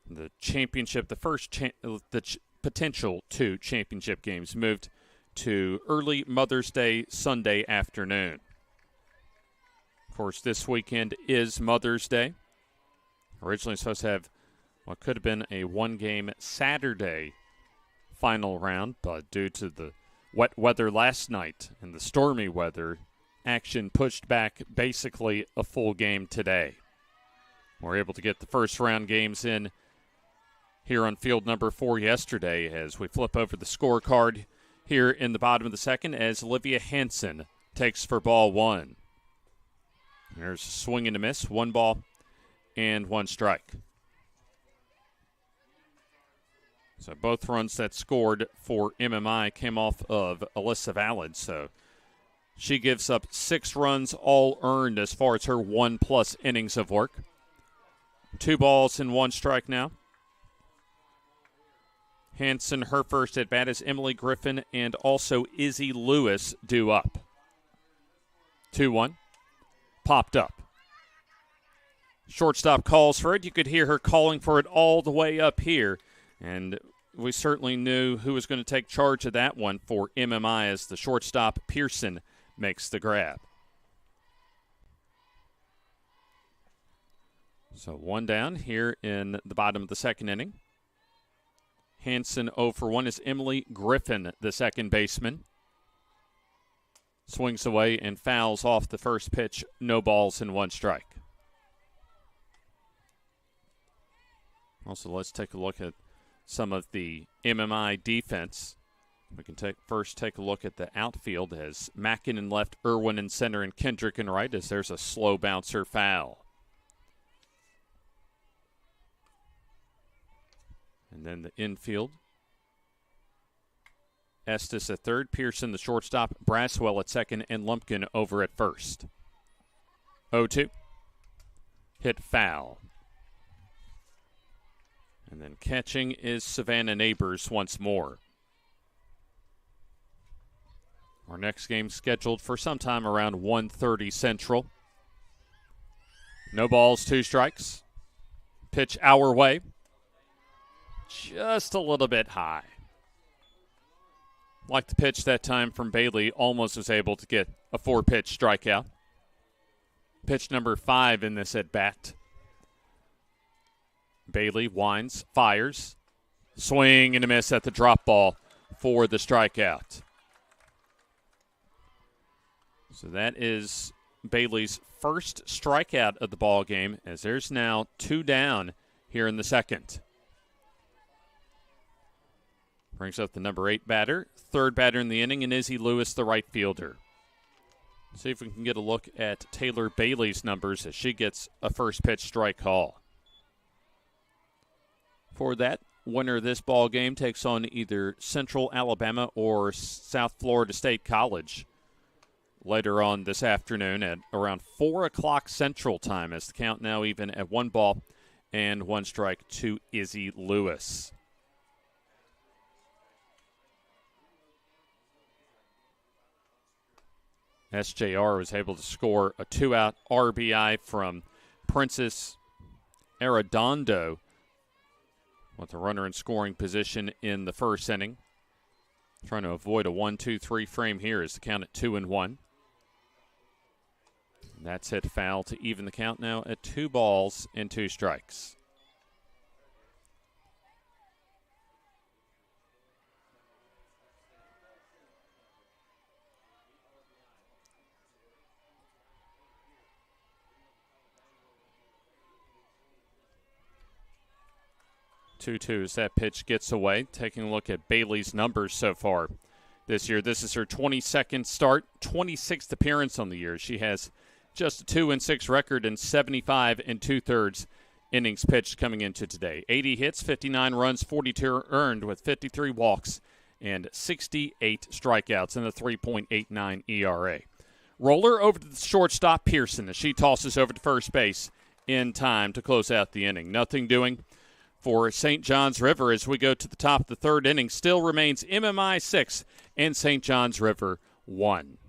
the championship, the potential 2 championship games moved to early Mother's Day Sunday afternoon. Of course, this weekend is Mother's Day. Originally supposed to have what could have been a 1-game Saturday final round, but due to the wet weather last night and the stormy weather, action pushed back basically a full game today. We're able to get the first round games in here on field number 4 yesterday, as we flip over the scorecard here in the bottom of the second, as Olivia Hansen takes for ball 1. There's a swing and a miss, 1 ball and 1 strike. So both runs that scored for MMI came off of Alyssa Valid, so she gives up 6 runs, all earned as far as her 1+ innings of work. 2 balls and 1 strike now. Hansen, her first at bat, is Emily Griffin and also Izzy Lewis due up. 2-1. Popped up. Shortstop calls for it. You could hear her calling for it all the way up here. And we certainly knew who was going to take charge of that one for MMI, as the shortstop, Pearson, makes the grab. So 1 down here in the bottom of the second inning. Hansen 0 for 1 is Emily Griffin, the second baseman. Swings away and fouls off the first pitch. No balls and 1 strike. Also, let's take a look at some of the MMI defense. We can first take a look at the outfield, as Mackin in left, Irwin in center, and Kendrick in right, as there's a slow bouncer foul. And then the infield, Estes at third, Pearson the shortstop, Braswell at second, and Lumpkin over at first. 0-2. Hit foul. And then catching is Savannah Neighbors once more. Our next game scheduled for sometime around 1:30 Central. No balls, 2 strikes. Pitch our way. Just a little bit high. Like the pitch that time from Bailey, almost was able to get a 4-pitch strikeout. Pitch number 5 in this at bat. Bailey winds, fires. Swing and a miss at the drop ball for the strikeout. So that is Bailey's first strikeout of the ball game, as there's now 2 down here in the second. Brings up the number 8 batter, third batter in the inning, and Izzy Lewis, the right fielder. See if we can get a look at Taylor Bailey's numbers as she gets a first pitch strike call. For that, winner of this ball game takes on either Central Alabama or South Florida State College later on this afternoon at around 4 o'clock Central Time, as the count now even at 1 ball and 1 strike to Izzy Lewis. SJR was able to score a 2-out RBI from Princess Arredondo with a runner in scoring position in the first inning. Trying to avoid a 1-2-3 frame here as the count at 2-1. That's hit foul to even the count now at 2 balls and 2 strikes. Two as that pitch gets away. Taking a look at Bailey's numbers so far this year. This is her 22nd start, 26th appearance on the year. She has just a 2-6 record and 75 2/3 innings pitched coming into today. 80 hits, 59 runs, 42 earned with 53 walks and 68 strikeouts and a 3.89 ERA. Roller over to the shortstop, Pearson, as she tosses over to first base in time to close out the inning. Nothing doing for St. John's River as we go to the top of the third inning. Still remains MMI 6 and St. John's River 1.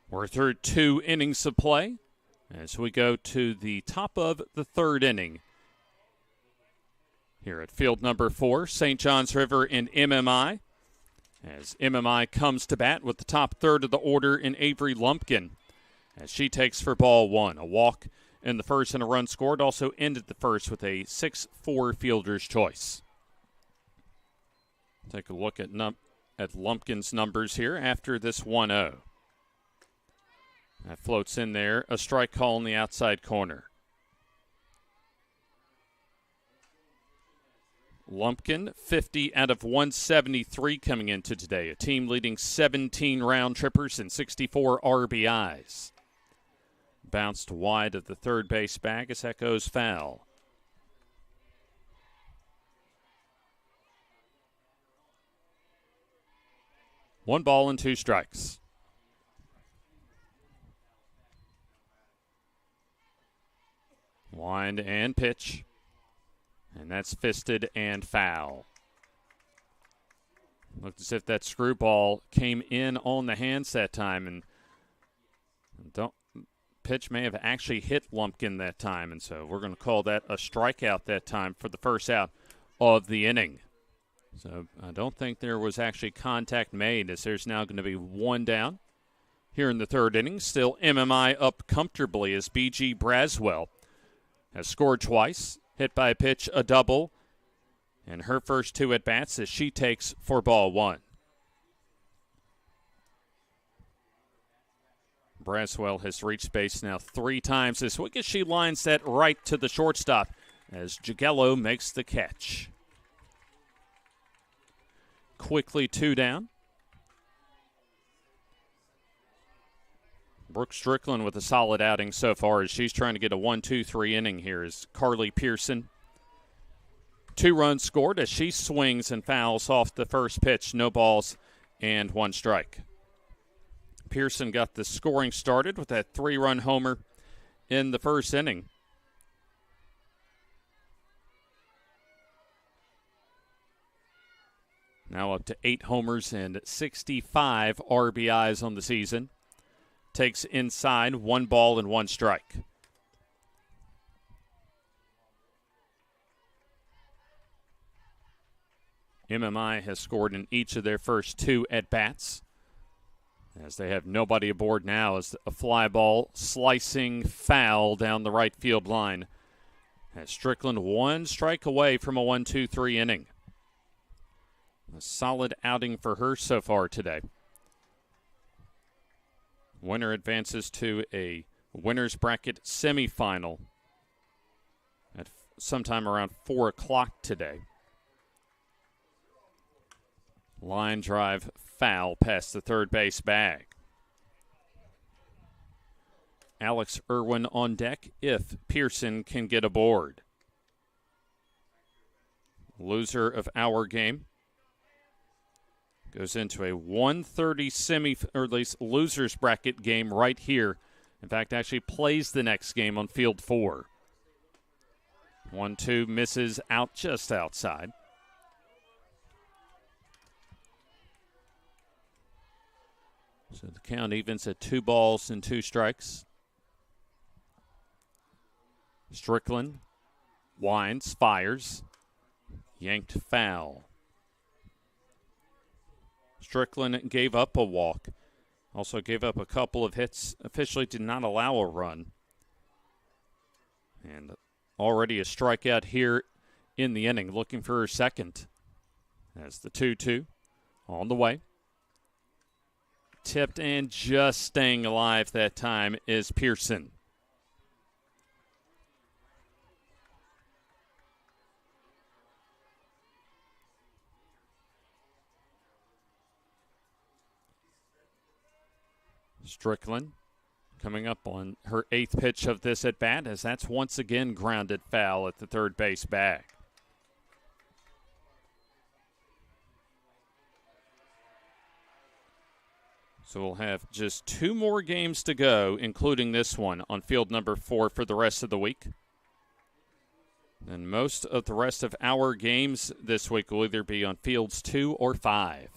We're through 2 innings of play as we go to the top of the third inning. Here at field number 4, St. John's River and MMI. As MMI comes to bat with the top third of the order in Avery Lumpkin. As she takes for ball 1. A walk in the first and a run scored. Also ended the first with a 6-4 fielder's choice. Take a look at Lumpkin's numbers here after this 1-0. That floats in there, a strike call in the outside corner. Lumpkin, 50 out of 173 coming into today. A team leading 17 round trippers and 64 RBIs. Bounced wide of the third base bag as that goes foul. One ball and 2 strikes. Wind and pitch. And that's fisted and foul. Looked as if that screwball came in on the hands that time, and pitch may have actually hit Lumpkin that time, and so we're going to call that a strikeout that time for the first out of the inning. So I don't think there was actually contact made, as there's now going to be 1 down here in the third inning. Still MMI up comfortably as B.G. Braswell has scored twice, hit by a pitch, a double, and her first 2 at-bats as she takes for ball 1. Braswell has reached base now 3 times this week as she lines that right to the shortstop as Jagello makes the catch. Quickly 2 down. Brooke Strickland with a solid outing so far as she's trying to get a 1-2-3 inning here as Carly Pearson. 2 runs scored as she swings and fouls off the first pitch. No balls and 1 strike. Pearson got the scoring started with that 3-run homer in the first inning. Now up to 8 homers and 65 RBIs on the season. Takes inside, 1 ball and 1 strike. MMI has scored in each of their first 2 at-bats, as they have nobody aboard now as a fly ball slicing foul down the right field line. As Strickland 1 strike away from a 1-2-3 inning. A solid outing for her so far today. Winner advances to a winner's bracket semifinal at sometime around 4 o'clock today. Line drive foul past the third base bag. Alex Irwin on deck if Pearson can get aboard. Loser of our game goes into a 1:30 or at least loser's bracket game right here. In fact, actually plays the next game on field 4. 1-2 misses out just outside. So the count evens at 2 balls and 2 strikes. Strickland winds, fires, yanked foul. Strickland gave up a walk. Also gave up a couple of hits. Officially did not allow a run. And already a strikeout here in the inning. Looking for her second. As the 2-2 on the way. Tipped and just staying alive that time is Pearson. Strickland coming up on her 8th pitch of this at-bat as that's once again grounded foul at the third base bag. So we'll have just 2 more games to go, including this one on field number 4 for the rest of the week. And most of the rest of our games this week will either be on fields 2 or 5.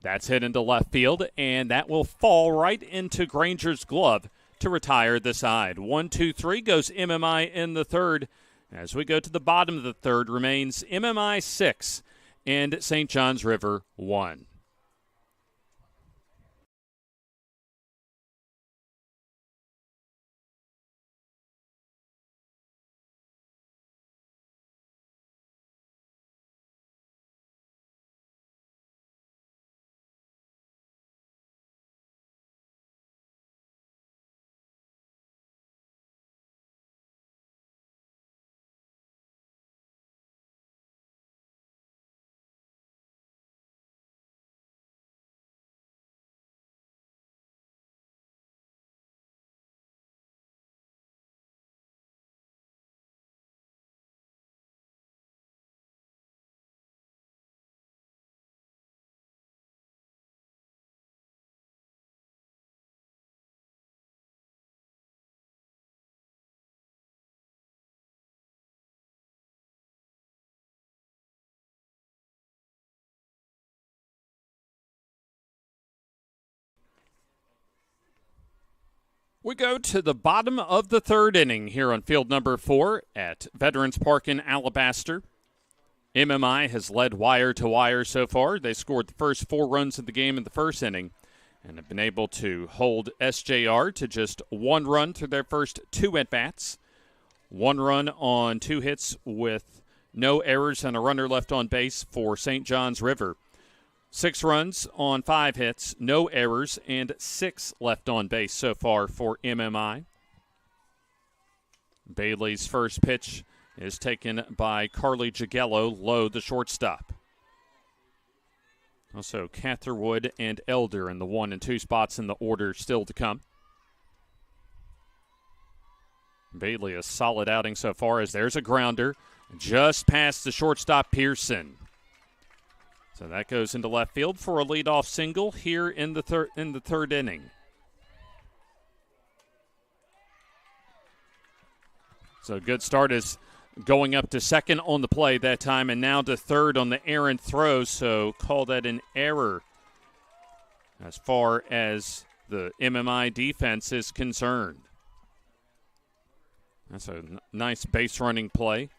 That's hit into left field, and that will fall right into Granger's glove to retire the side. 1-2-3 goes MMI in the third. As we go to the bottom of the third, remains MMI 6 and St. John's River 1. We go to the bottom of the third inning here on field number 4 at Veterans Park in Alabaster. MMI has led wire to wire so far. They scored the first 4 runs of the game in the first inning. and have been able to hold SJR to just 1 run through their first 2 at-bats. 1 run on 2 hits with no errors and a runner left on base for St. John's River. 6 runs on 5 hits, no errors, and 6 left on base so far for MMI. Bailey's first pitch is taken by Carly Jagello, low, the shortstop. Also, Catherwood and Elder in the 1 and 2 spots in the order still to come. Bailey, a solid outing so far, as there's a grounder just past the shortstop Pearson. So that goes into left field for a leadoff single here in the third inning. So a good start is going up to second on the play that time, and now to third on the errant throw, so call that an error as far as the MMI defense is concerned. That's a nice base running play,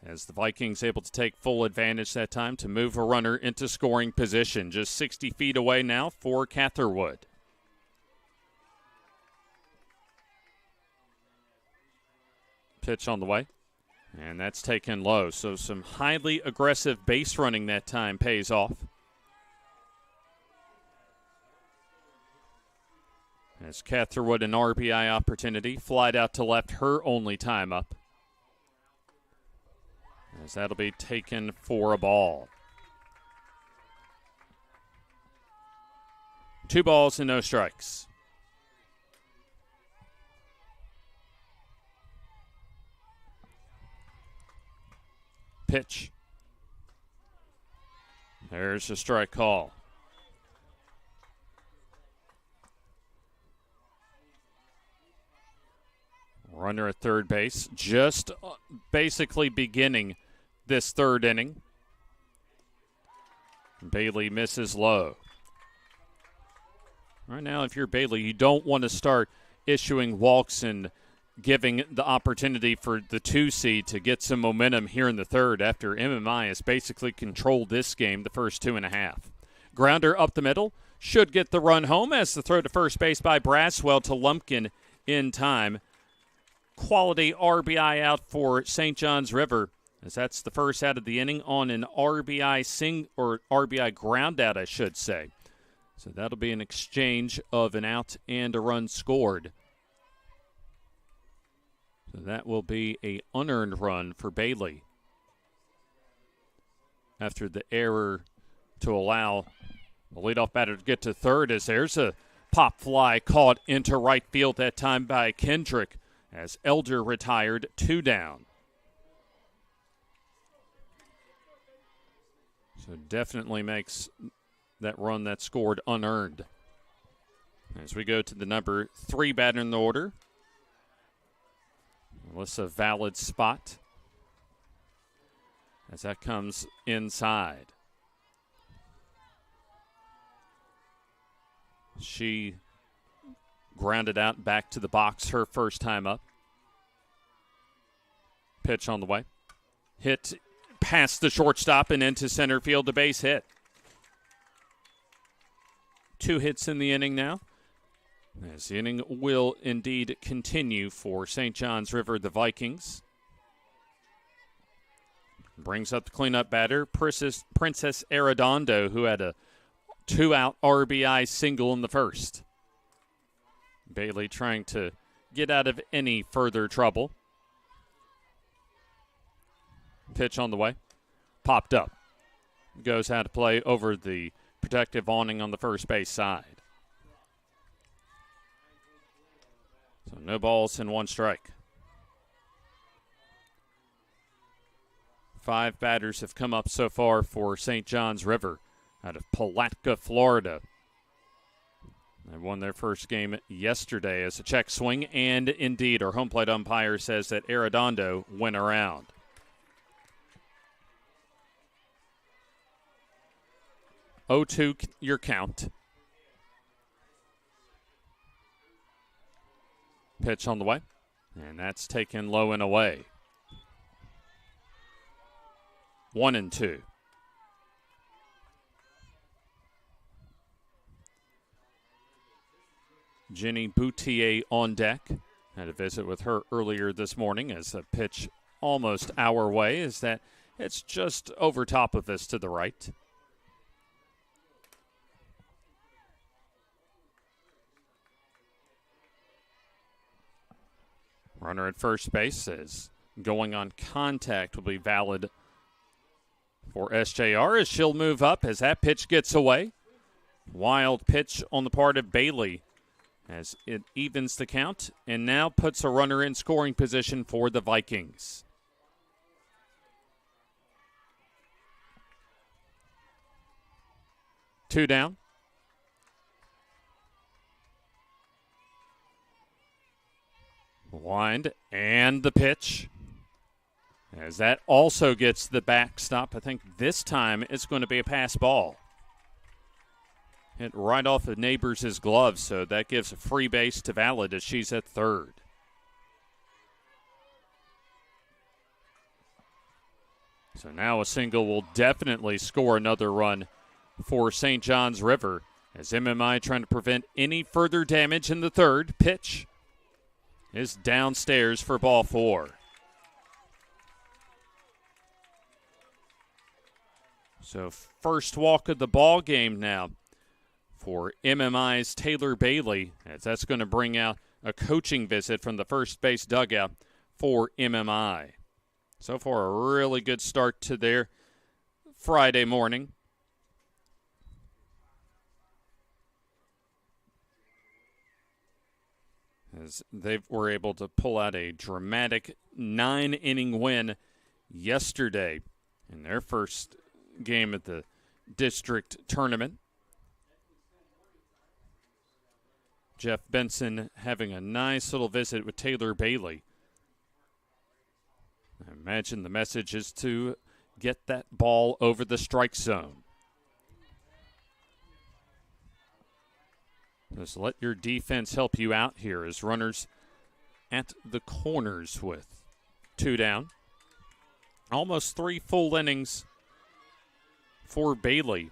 as the Vikings able to take full advantage that time to move a runner into scoring position. Just 60 feet away now for Catherwood. Pitch on the way, and that's taken low. So some highly aggressive base running that time pays off. As Catherwood an RBI opportunity, flied out to left, her only time up. As that'll be taken for a ball. 2 balls and no strikes. Pitch. There's a strike call. Runner at third base, just basically beginning this third inning. Bailey misses low. Right now, if you're Bailey, you don't want to start issuing walks and giving the opportunity for the 2 seed to get some momentum here in the third after MMI has basically controlled this game the first 2.5. Grounder up the middle, should get the run home as the throw to first base by Braswell to Lumpkin in time. Quality RBI out for St. John's River, as that's the first out of the inning on an RBI ground out, I should say. So that'll be an exchange of an out and a run scored. So that will be a unearned run for Bailey after the error to allow the leadoff batter to get to third, as there's a pop fly caught into right field that time by Kendrick, as Elder retired, 2 down. So definitely makes that run that scored unearned. As we go to the number 3 batter in the order, Melissa Valid spot, as that comes inside. She grounded out back to the box her first time up. Pitch on the way. Hit past the shortstop and into center field, a base hit. 2 hits in the inning now, as the inning will indeed continue for St. John's River, the Vikings. Brings up the cleanup batter, Princess Arredondo, who had a 2-out RBI single in the first. Bailey trying to get out of any further trouble. Pitch on the way. Popped up. Goes out to play over the protective awning on the first base side. So no balls and 1 strike. 5 batters have come up so far for St. John's River out of Palatka, Florida. They won their first game yesterday as a check swing, and indeed our home plate umpire says that Arredondo went around. 0-2 your count. Pitch on the way, and that's taken low and away. 1-2. Jenny Boutier on deck. Had a visit with her earlier this morning as the pitch almost our way is that it's just over top of us to the right. Runner at first base says going on contact will be valid for SJR as she'll move up as that pitch gets away. Wild pitch on the part of Bailey as it evens the count and now puts a runner in scoring position for the Vikings. Two down. Wind and the pitch. As that also gets the backstop. I think this time it's going to be a pass ball. Hit right off of Neighbors' glove, so that gives a free base to Valid as she's at third. So now a single will definitely score another run for St. John's River as MMI trying to prevent any further damage in the third. Pitch is downstairs for ball four. So first walk of the ball game now for MMI's Taylor Bailey, as that's going to bring out a coaching visit from the first base dugout for MMI. So far, a really good start to their Friday morning. As they were able to pull out a dramatic 9-inning win yesterday in their first game at the district tournament. Jeff Benson having a nice little visit with Taylor Bailey. I imagine the message is to get that ball over the strike zone. Just let your defense help you out here as runners at the corners with two down. Almost 3 full innings for Bailey.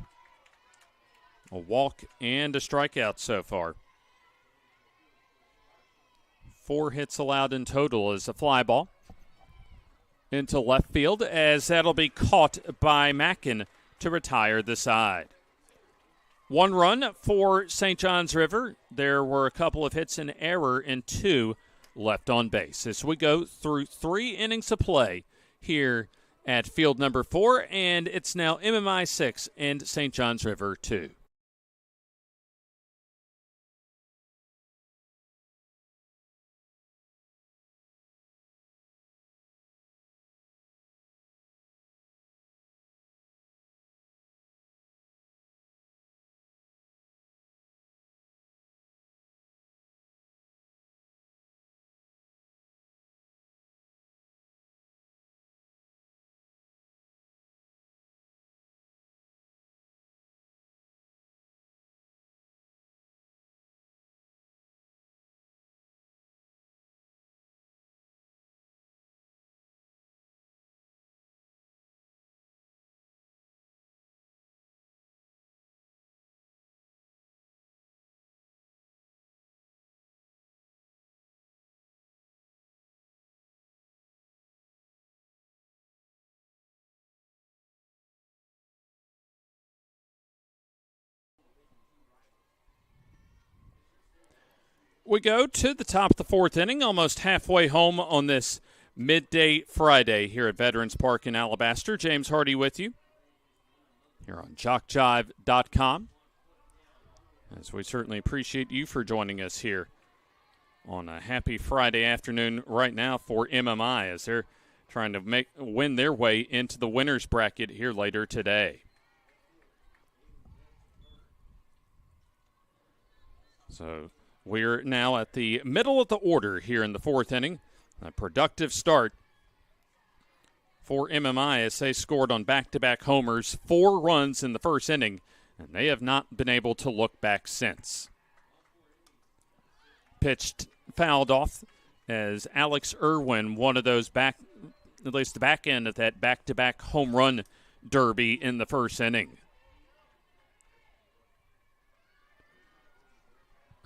A walk and a strikeout so far. 4 hits allowed in total as a fly ball into left field as that'll be caught by Mackin to retire the side. 1 run for St. John's River. There were a couple of hits in error and 2 left on base as we go through 3 innings of play here at field number 4, and it's now MMI 6 and St. John's River 2. We go to the top of the 4th inning, almost halfway home on this midday Friday here at Veterans Park in Alabaster. James Hardy with you here on JockJive.com. As we certainly appreciate you for joining us here on a happy Friday afternoon right now for MMI as they're trying to win their way into the winner's bracket here later today. So we're now at the middle of the order here in the 4th inning. A productive start for MMI as they scored on back-to-back homers, 4 runs in the first inning, and they have not been able to look back since. Pitched fouled off as Alex Irwin, one of those back, at least the back end of that back-to-back home run derby in the first inning.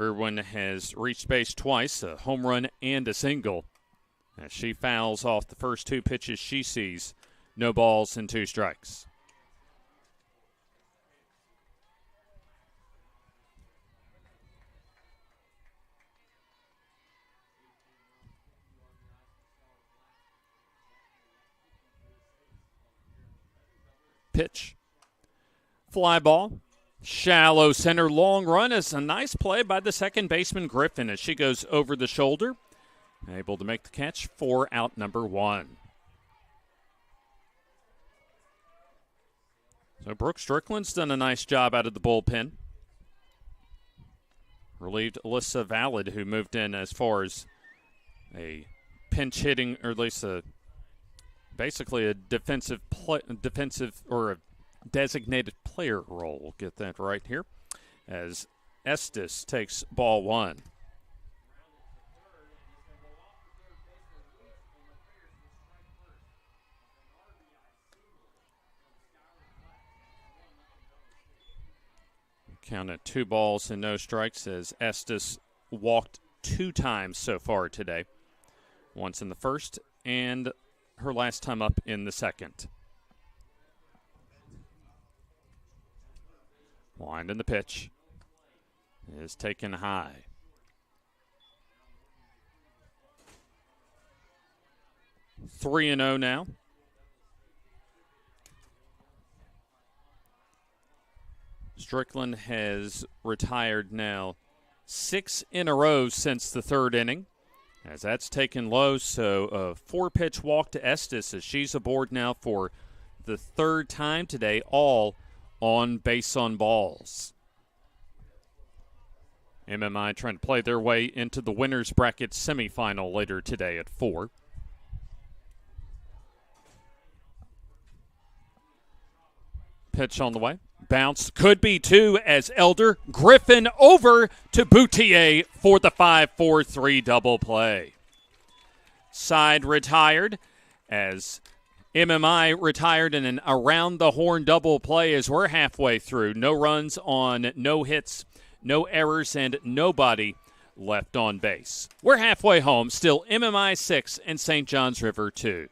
Irwin has reached base twice, a home run and a single. As she fouls off the first 2 pitches she sees. No balls and 2 strikes. Pitch. Fly ball. Shallow center, long run is a nice play by the second baseman Griffin as she goes over the shoulder. Able to make the catch for out number 1. So Brooke Strickland's done a nice job out of the bullpen. Relieved Alyssa Valid, who moved in as far as a pinch hitting, or at least basically a defensive or a designated player role. We'll get that right here as Estes takes ball 1. Count at 2 balls and no strikes as Estes walked 2 times so far today. Once in the first and her last time up in the second. Wind in the pitch is taken high. Three and 0 now. Strickland has retired now 6 in a row since the 3rd inning, as that's taken low. So a 4-pitch walk to Estes as she's aboard now for the 3rd time today, all on base on balls. MMI trying to play their way into the winner's bracket semifinal later today at 4. Pitch on the way. Bounce could be 2 as Elder. Griffin over to Boutier for the 5-4-3 double play. Side retired as MMI retired in an around-the-horn double play as we're halfway through. No runs on no hits, no errors, and nobody left on base. We're halfway home. Still MMI 6 and St. John's River 2.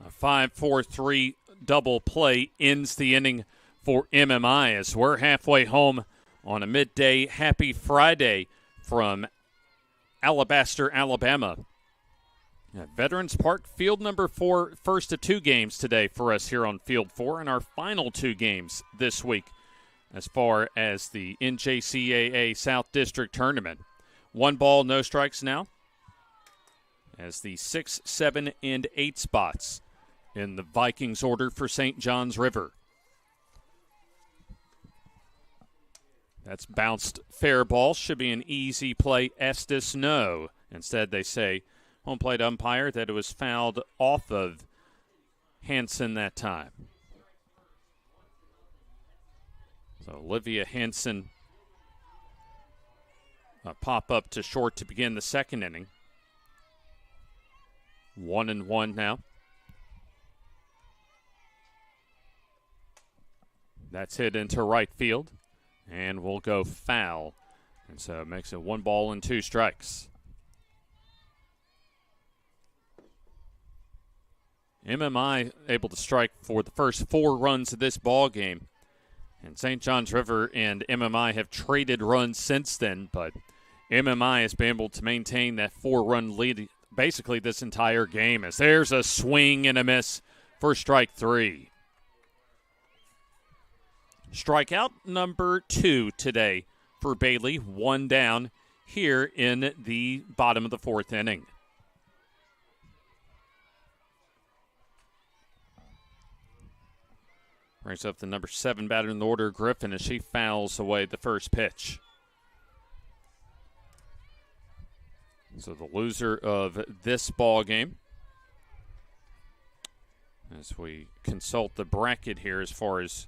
A 5-4-3 double play ends the inning for MMI as we're halfway home on a midday happy Friday from Alabaster, Alabama. At Veterans Park, field number 4, first of 2 games today for us here on Field 4, and our final 2 games this week as far as the NJCAA South District Tournament. 1 ball, no strikes now as the 6, 7, and 8 spots in the Vikings order for St. John's River. That's bounced fair ball. Should be an easy play. Estes, no. Instead, they say, home plate umpire, that it was fouled off of Hansen that time. So Olivia Hansen, a pop-up to short to begin the 2nd inning. 1-1 now. That's hit into right field, and will go foul. And so it makes it 1 ball and 2 strikes. MMI able to strike for the first 4 runs of this ball game. And St. John's River and MMI have traded runs since then, but MMI has been able to maintain that 4-run lead basically this entire game, as there's a swing and a miss for strike 3. Strikeout number 2 today for Bailey, 1 down here in the bottom of the 4th inning. Brings up the number 7 batter in the order, Griffin, as she fouls away the first pitch. So the loser of this ball game, as we consult the bracket here as far as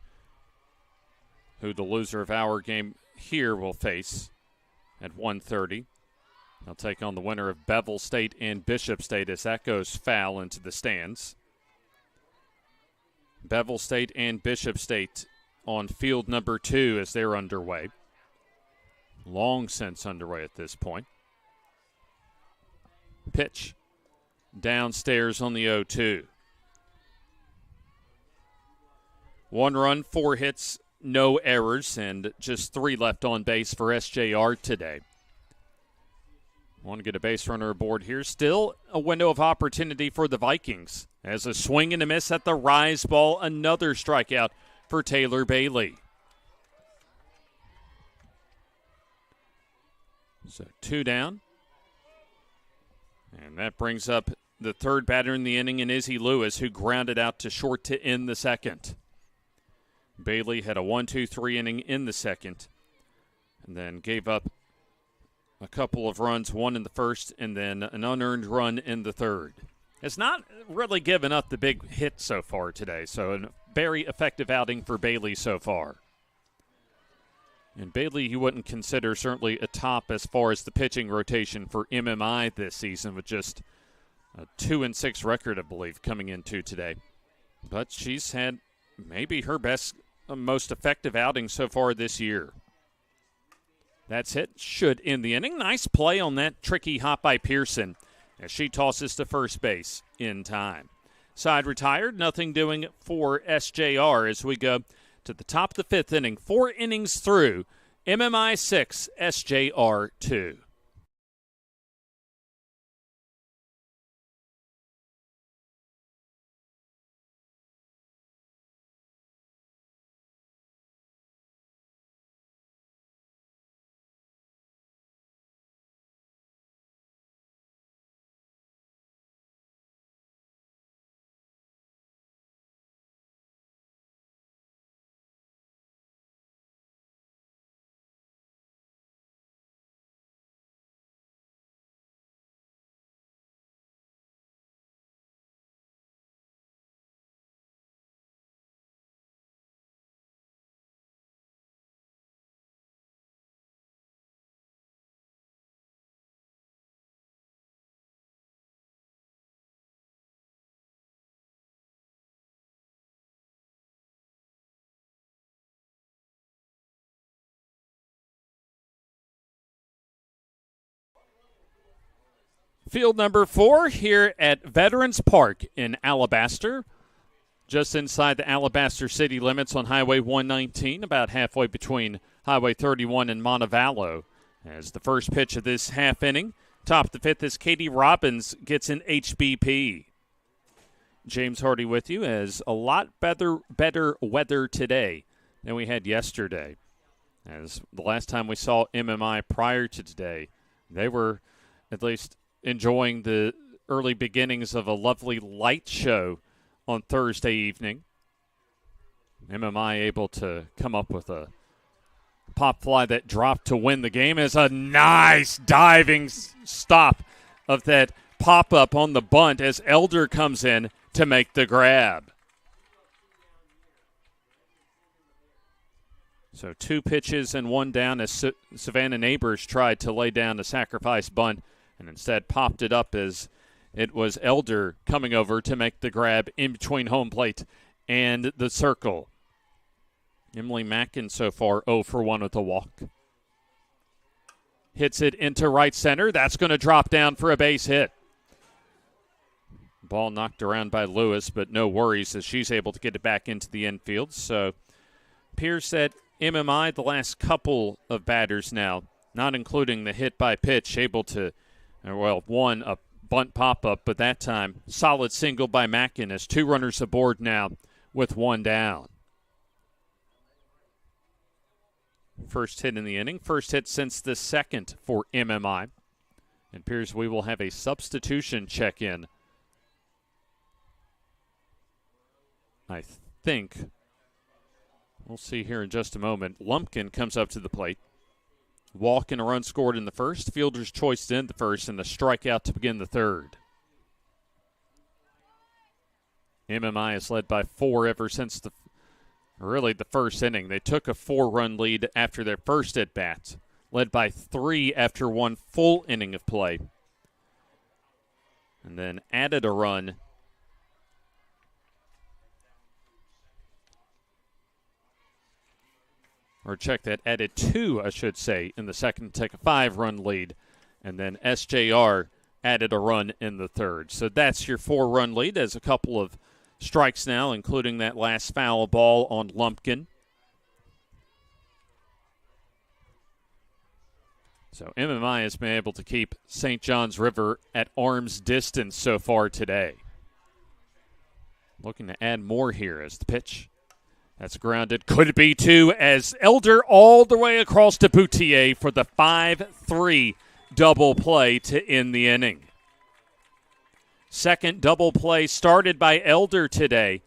who the loser of our game here will face at 1:30. They'll take on the winner of Bevel State and Bishop State as that goes foul into the stands. Bevel State and Bishop State on field number 2 as they're underway. Long since underway at this point. Pitch downstairs on the 0-2. 1 run, 4 hits, no errors, and just 3 left on base for SJR today. Want to get a base runner aboard here. Still a window of opportunity for the Vikings. As a swing and a miss at the rise ball, another strikeout for Taylor Bailey. So 2 down. And that brings up the 3rd batter in the inning, and Izzy Lewis, who grounded out to short to end the 2nd. Bailey had a 1-2-3 inning in the 2nd, and then gave up a couple of runs, 1 in the 1st, and then an unearned run in the 3rd. Has not really given up the big hit so far today, so a very effective outing for Bailey so far. And Bailey, you wouldn't consider certainly a top as far as the pitching rotation for MMI this season, with just a 2-6 record, I believe, coming into today. But she's had maybe her best, most effective outing so far this year. That's hit, should end the inning. Nice play on that tricky hop by Pearson as she tosses to first base in time. Side retired, nothing doing for SJR as we go to the top of the 5th inning. 4 innings through, MMI 6, SJR 2. Field number 4 here at Veterans Park in Alabaster, just inside the Alabaster city limits on Highway 119, about halfway between Highway 31 and Montevallo. As the first pitch of this half inning, top of the 5th, as Katie Robbins gets an HBP. James Hardy with you, as a lot better weather today than we had yesterday. As the last time we saw MMI prior to today, they were at least enjoying the early beginnings of a lovely light show on Thursday evening. MMI able to come up with a pop fly that dropped to win the game, as a nice diving stop of that pop-up on the bunt as Elder comes in to make the grab. So 2 pitches and 1 down as Savannah Neighbors tried to lay down a sacrifice bunt and instead popped it up as it was Elder coming over to make the grab in between home plate and the circle. Emily Mackin so far 0 for 1 with a walk. Hits it into right center. That's going to drop down for a base hit. Ball knocked around by Lewis, but no worries as she's able to get it back into the infield. So appears that MMI, the last couple of batters now, not including the hit by pitch, able to, one, a bunt pop-up, but that time, solid single by Mackin as 2 runners aboard now with 1 down. First hit in the inning, first hit since the second for MMI. It appears we will have a substitution check-in. I think. We'll see here in just a moment. Lumpkin comes up to the plate. Walk and a run scored in the first. Fielder's choice to end the first and a strikeout to begin the third. MMI has led by 4 ever since the first inning. They took a 4-run lead after their first at-bat. Led by 3 after 1 full inning of play. And then added a run added 2, I should say, in the second to take a 5-run lead. And then SJR added a run in the third. So that's your 4-run lead. There's a couple of strikes now, including that last foul ball on Lumpkin. So MMI has been able to keep St. John's River at arm's distance so far today. Looking to add more here as the pitch. That's grounded. Could be 2 as Elder all the way across to Boutier for the 5-3 double play to end the inning. Second double play started by Elder today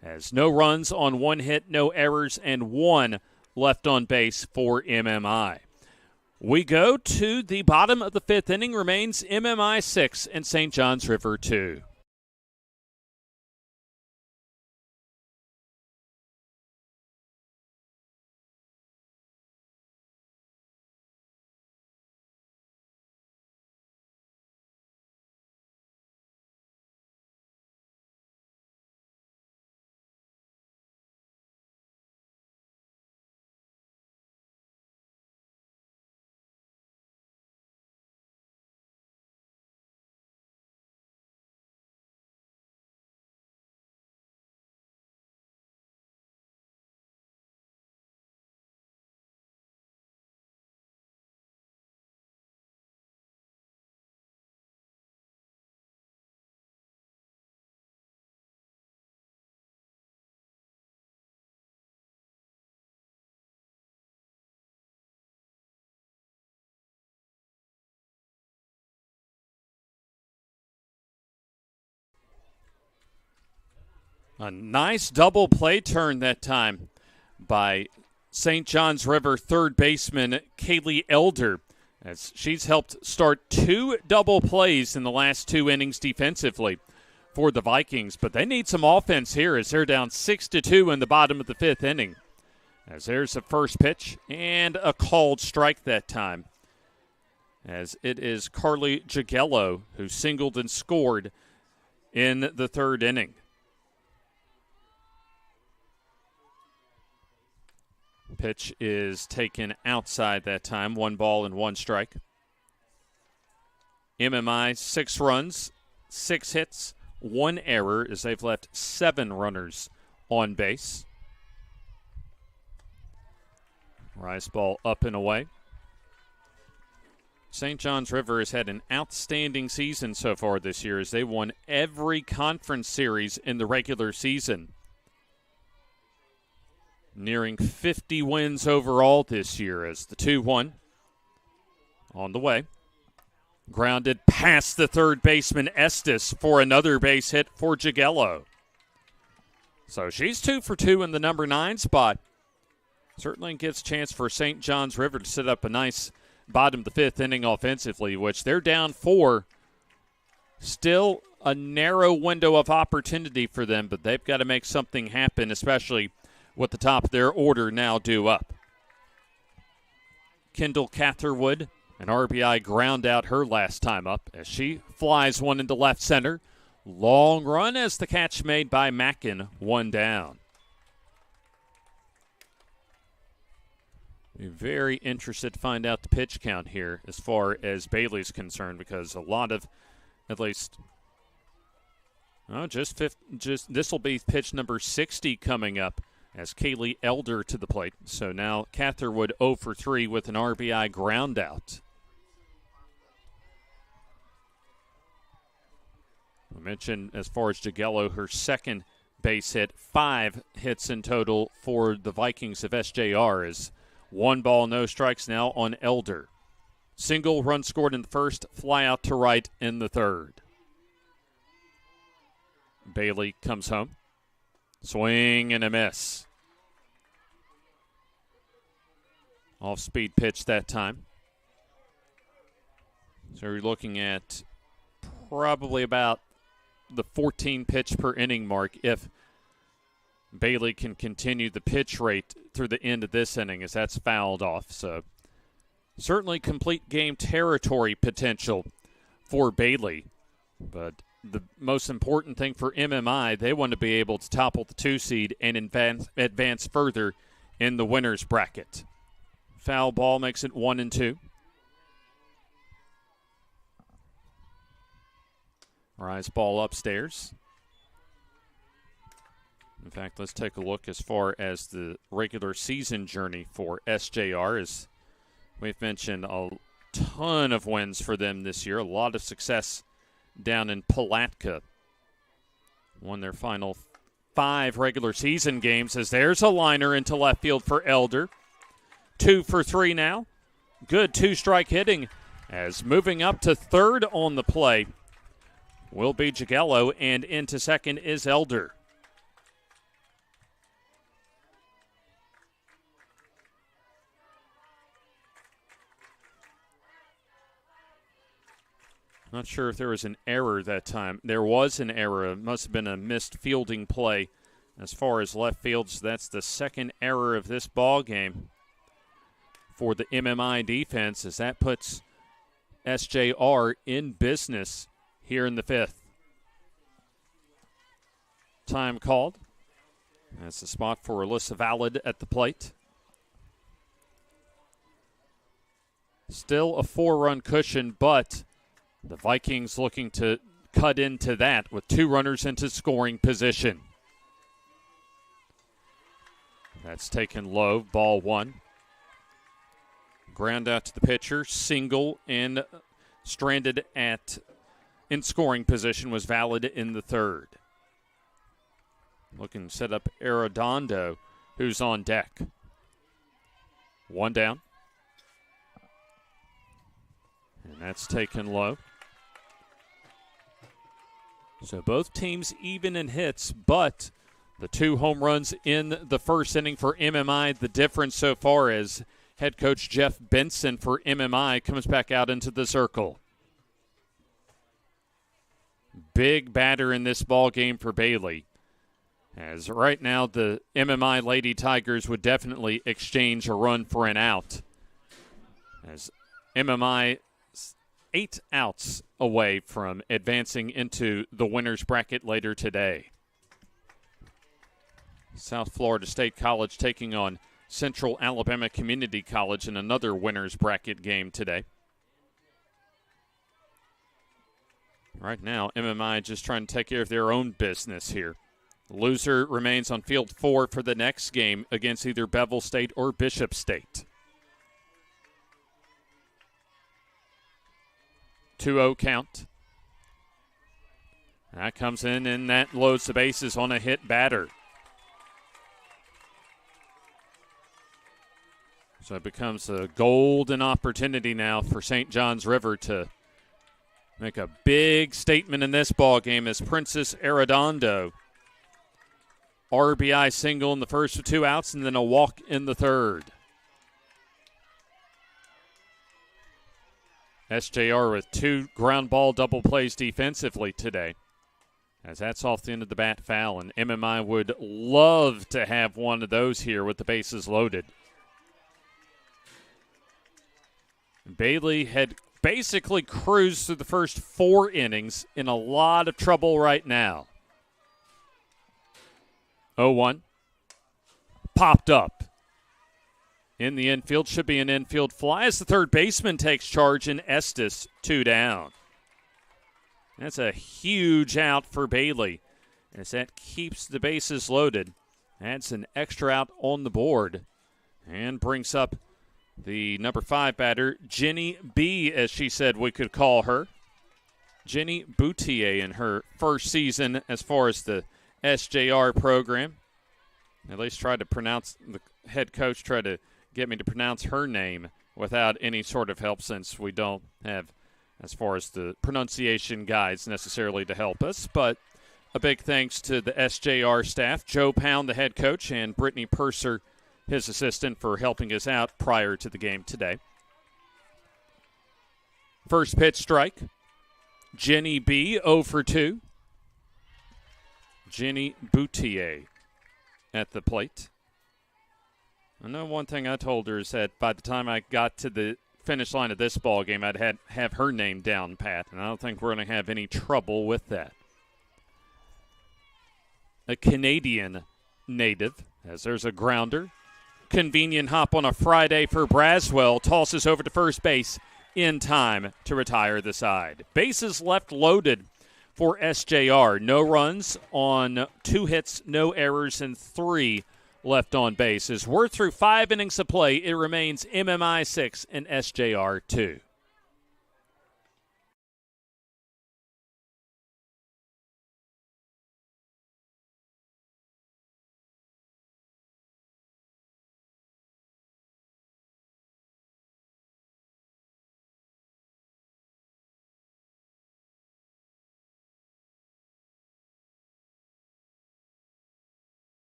as no runs on 1 hit, no errors, and 1 left on base for MMI. We go to the bottom of the 5th inning. Remains MMI 6 and St. John's River 2. A nice double play turn that time by St. John's River third baseman Kaylee Elder, as she's helped start 2 double plays in the last 2 innings defensively for the Vikings. But they need some offense here as they're down 6-2 in the bottom of the 5th inning. As there's a first pitch and a called strike that time, as it is Carly Jagello who singled and scored in the 3rd inning. Pitch is taken outside that time. 1 ball and 1 strike. MMI 6 runs, 6 hits, 1 error as they've left 7 runners on base. Rise ball up and away. St. John's River has had an outstanding season so far this year as they won every conference series in the regular season. Nearing 50 wins overall this year as the 2-1 on the way. Grounded past the third baseman Estes for another base hit for Jagello. So she's 2 for 2 in the number 9 spot. Certainly gives a chance for St. John's River to set up a nice bottom of the 5th inning offensively, which they're down 4. Still a narrow window of opportunity for them, but they've got to make something happen, especially with the top of their order now due up. Kendall Catherwood, an RBI ground out her last time up as she flies one into left center. Long run as the catch made by Mackin, 1 down. Be very interested to find out the pitch count here as far as Bailey's concerned, because a lot of, at least, this will be pitch number 60 coming up as Kaylee Elder to the plate. So now Catherwood 0 for 3 with an RBI ground out. I mentioned as far as Jagello, her second base hit, 5 hits in total for the Vikings of SJR, is 1 ball, no strikes now on Elder. Single run scored in the first, fly out to right in the third. Bailey comes home. Swing and a miss. Off-speed pitch that time. So you're looking at probably about the 14 pitch per inning mark if Bailey can continue the pitch rate through the end of this inning, as that's fouled off. So certainly complete game territory potential for Bailey. But the most important thing for MMI, they want to be able to topple the 2 seed and advance further in the winner's bracket. Foul ball makes it 1-2. Rise ball upstairs. In fact, let's take a look as far as the regular season journey for SJR. As we've mentioned, a ton of wins for them this year. A lot of success down in Palatka. Won their final 5 regular season games, as there's a liner into left field for Elder. 2 for 3 now. Good 2-strike hitting, as moving up to third on the play will be Jagello, and into second is Elder. Not sure if there was an error that time. There was an error. It must have been a missed fielding play as far as left field. So that's the second error of this ball game for the MMI defense, as that puts SJR in business here in the 5th. Time called. That's the spot for Alyssa Valid at the plate. Still a 4-run cushion, but the Vikings looking to cut into that with 2 runners into scoring position. That's taken low, ball 1. Ground out to the pitcher, single, and stranded in scoring position was Valid in the third. Looking to set up Arredondo, who's on deck. 1 down. And that's taken low. So both teams even in hits, but the 2 home runs in the first inning for MMI, the difference so far is head coach Jeff Benson for MMI comes back out into the circle. Big batter in this ball game for Bailey. As right now the MMI Lady Tigers would definitely exchange a run for an out. As MMI 8 outs away from advancing into the winner's bracket later today. South Florida State College taking on Central Alabama Community College in another winner's bracket game today. Right now, MMI just trying to take care of their own business here. Loser remains on field 4 for the next game against either Bevel State or Bishop State. 2-0 count. That comes in, and that loads the bases on a hit batter. So it becomes a golden opportunity now for St. John's River to make a big statement in this ball game as Princess Arredondo RBI single in the first with 2 outs and then a walk in the third. SJR with 2 ground ball double plays defensively today, as that's off the end of the bat foul, and MMI would love to have one of those here with the bases loaded. Bailey had basically cruised through the first 4 innings, in a lot of trouble right now. 0-1. Popped up. In the infield, should be an infield fly as the third baseman takes charge, and Estes 2 down. That's a huge out for Bailey, as that keeps the bases loaded. adds an extra out on the board and brings up the number 5 batter, Jenny B, as she said we could call her. Jenny Boutier in her first season as far as the SJR program. At least tried to pronounce, the head coach tried to get me to pronounce her name without any sort of help, since we don't have, as far as the pronunciation guides necessarily to help us. But a big thanks to the SJR staff, Joe Pound, the head coach, and Brittany Purser, his assistant, for helping us out prior to the game today. First pitch strike. Jenny B, 0 for 2. Jenny Boutier at the plate. I know one thing I told her is that by the time I got to the finish line of this ball game, I'd have her name down pat, and I don't think we're going to have any trouble with that. A Canadian native, as there's a grounder. Convenient hop on a Friday for Braswell. Tosses over to first base in time to retire the side. Bases left loaded for SJR. No runs on 2 hits, no errors, and 3 left on base. As we're through 5 innings of play, it remains MMI 6 and SJR 2.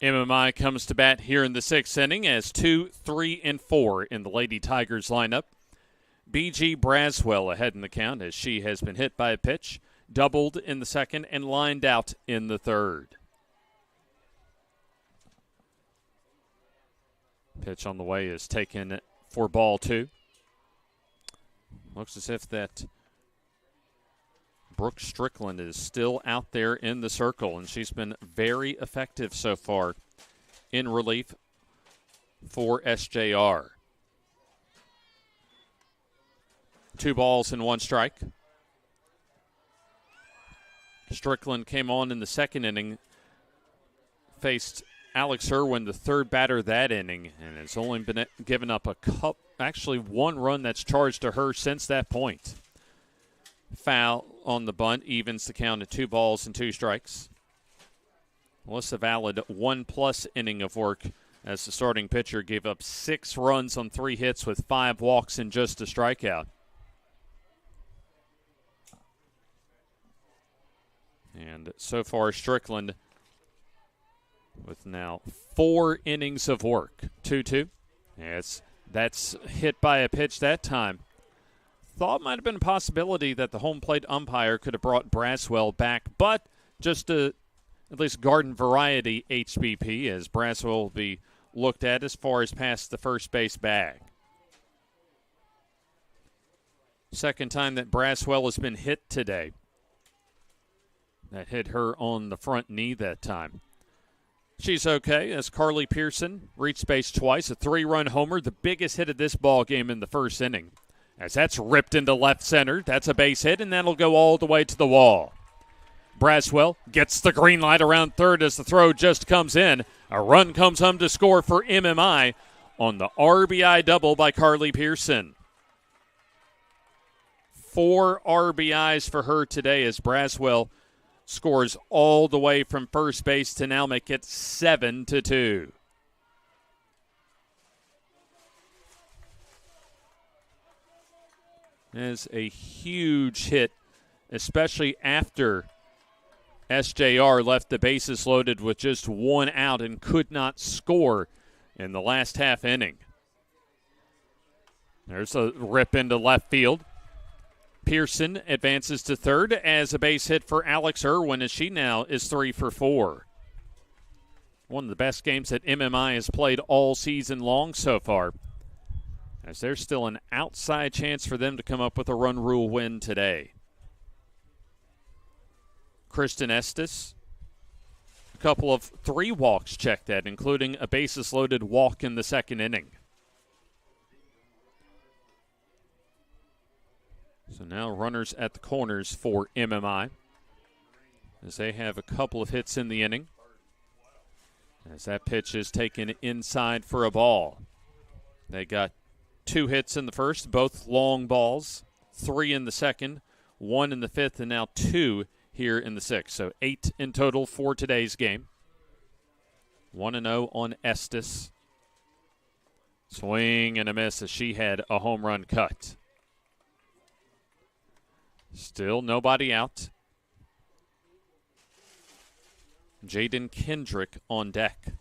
MMI comes to bat here in the 6th inning as 2, 3, and 4 in the Lady Tigers lineup. B.G. Braswell ahead in the count as she has been hit by a pitch, doubled in the 2nd, and lined out in the 3rd. Pitch on the way is taken for ball 2. Looks as if that Brooke Strickland is still out there in the circle, and she's been very effective so far in relief for SJR. 2 balls and 1 strike. Strickland came on in the 2nd inning, faced Alex Irwin, the 3rd batter that inning, and has only been given up actually 1 run that's charged to her since that point. Foul on the bunt evens the count at 2 balls and 2 strikes. Melissa Valid, 1+ inning of work as the starting pitcher gave up 6 runs on 3 hits with 5 walks and just a strikeout. And so far, Strickland with now 4 innings of work. 2-2. That's hit by a pitch that time. Thought might have been a possibility that the home plate umpire could have brought Braswell back, but just at least garden variety HBP, as Braswell will be looked at as far as past the first base bag. Second time that Braswell has been hit today. That hit her on the front knee that time. She's okay as Carly Pearson reached base twice, a 3-run homer, the biggest hit of this ball game in the first inning. As that's ripped into left center, that's a base hit, and that'll go all the way to the wall. Braswell gets the green light around third as the throw just comes in. A run comes home to score for MMI on the RBI double by Carly Pearson. 4 RBIs for her today as Braswell scores all the way from first base to now make it 7-2. Is a huge hit, especially after SJR left the bases loaded with just one out and could not score in the last half inning. There's a rip into left field. Pearson advances to third as a base hit for Alex Irwin, as she now is 3 for 4. One of the best games that MMI has played all season long so far, as there's still an outside chance for them to come up with a run rule win today. Kristen Estes, a couple of 3 walks checked that, including a bases-loaded walk in the second inning. So now runners at the corners for MMI, as they have a couple of hits in the inning, as that pitch is taken inside for a ball. They got 2 hits in the first, both long balls, 3 in the second, 1 in the fifth, and now 2 here in the sixth. So 8 in total for today's game. 1-0 on Estes. Swing and a miss as she had a home run cut. Still nobody out. Jaden Kendrick on deck.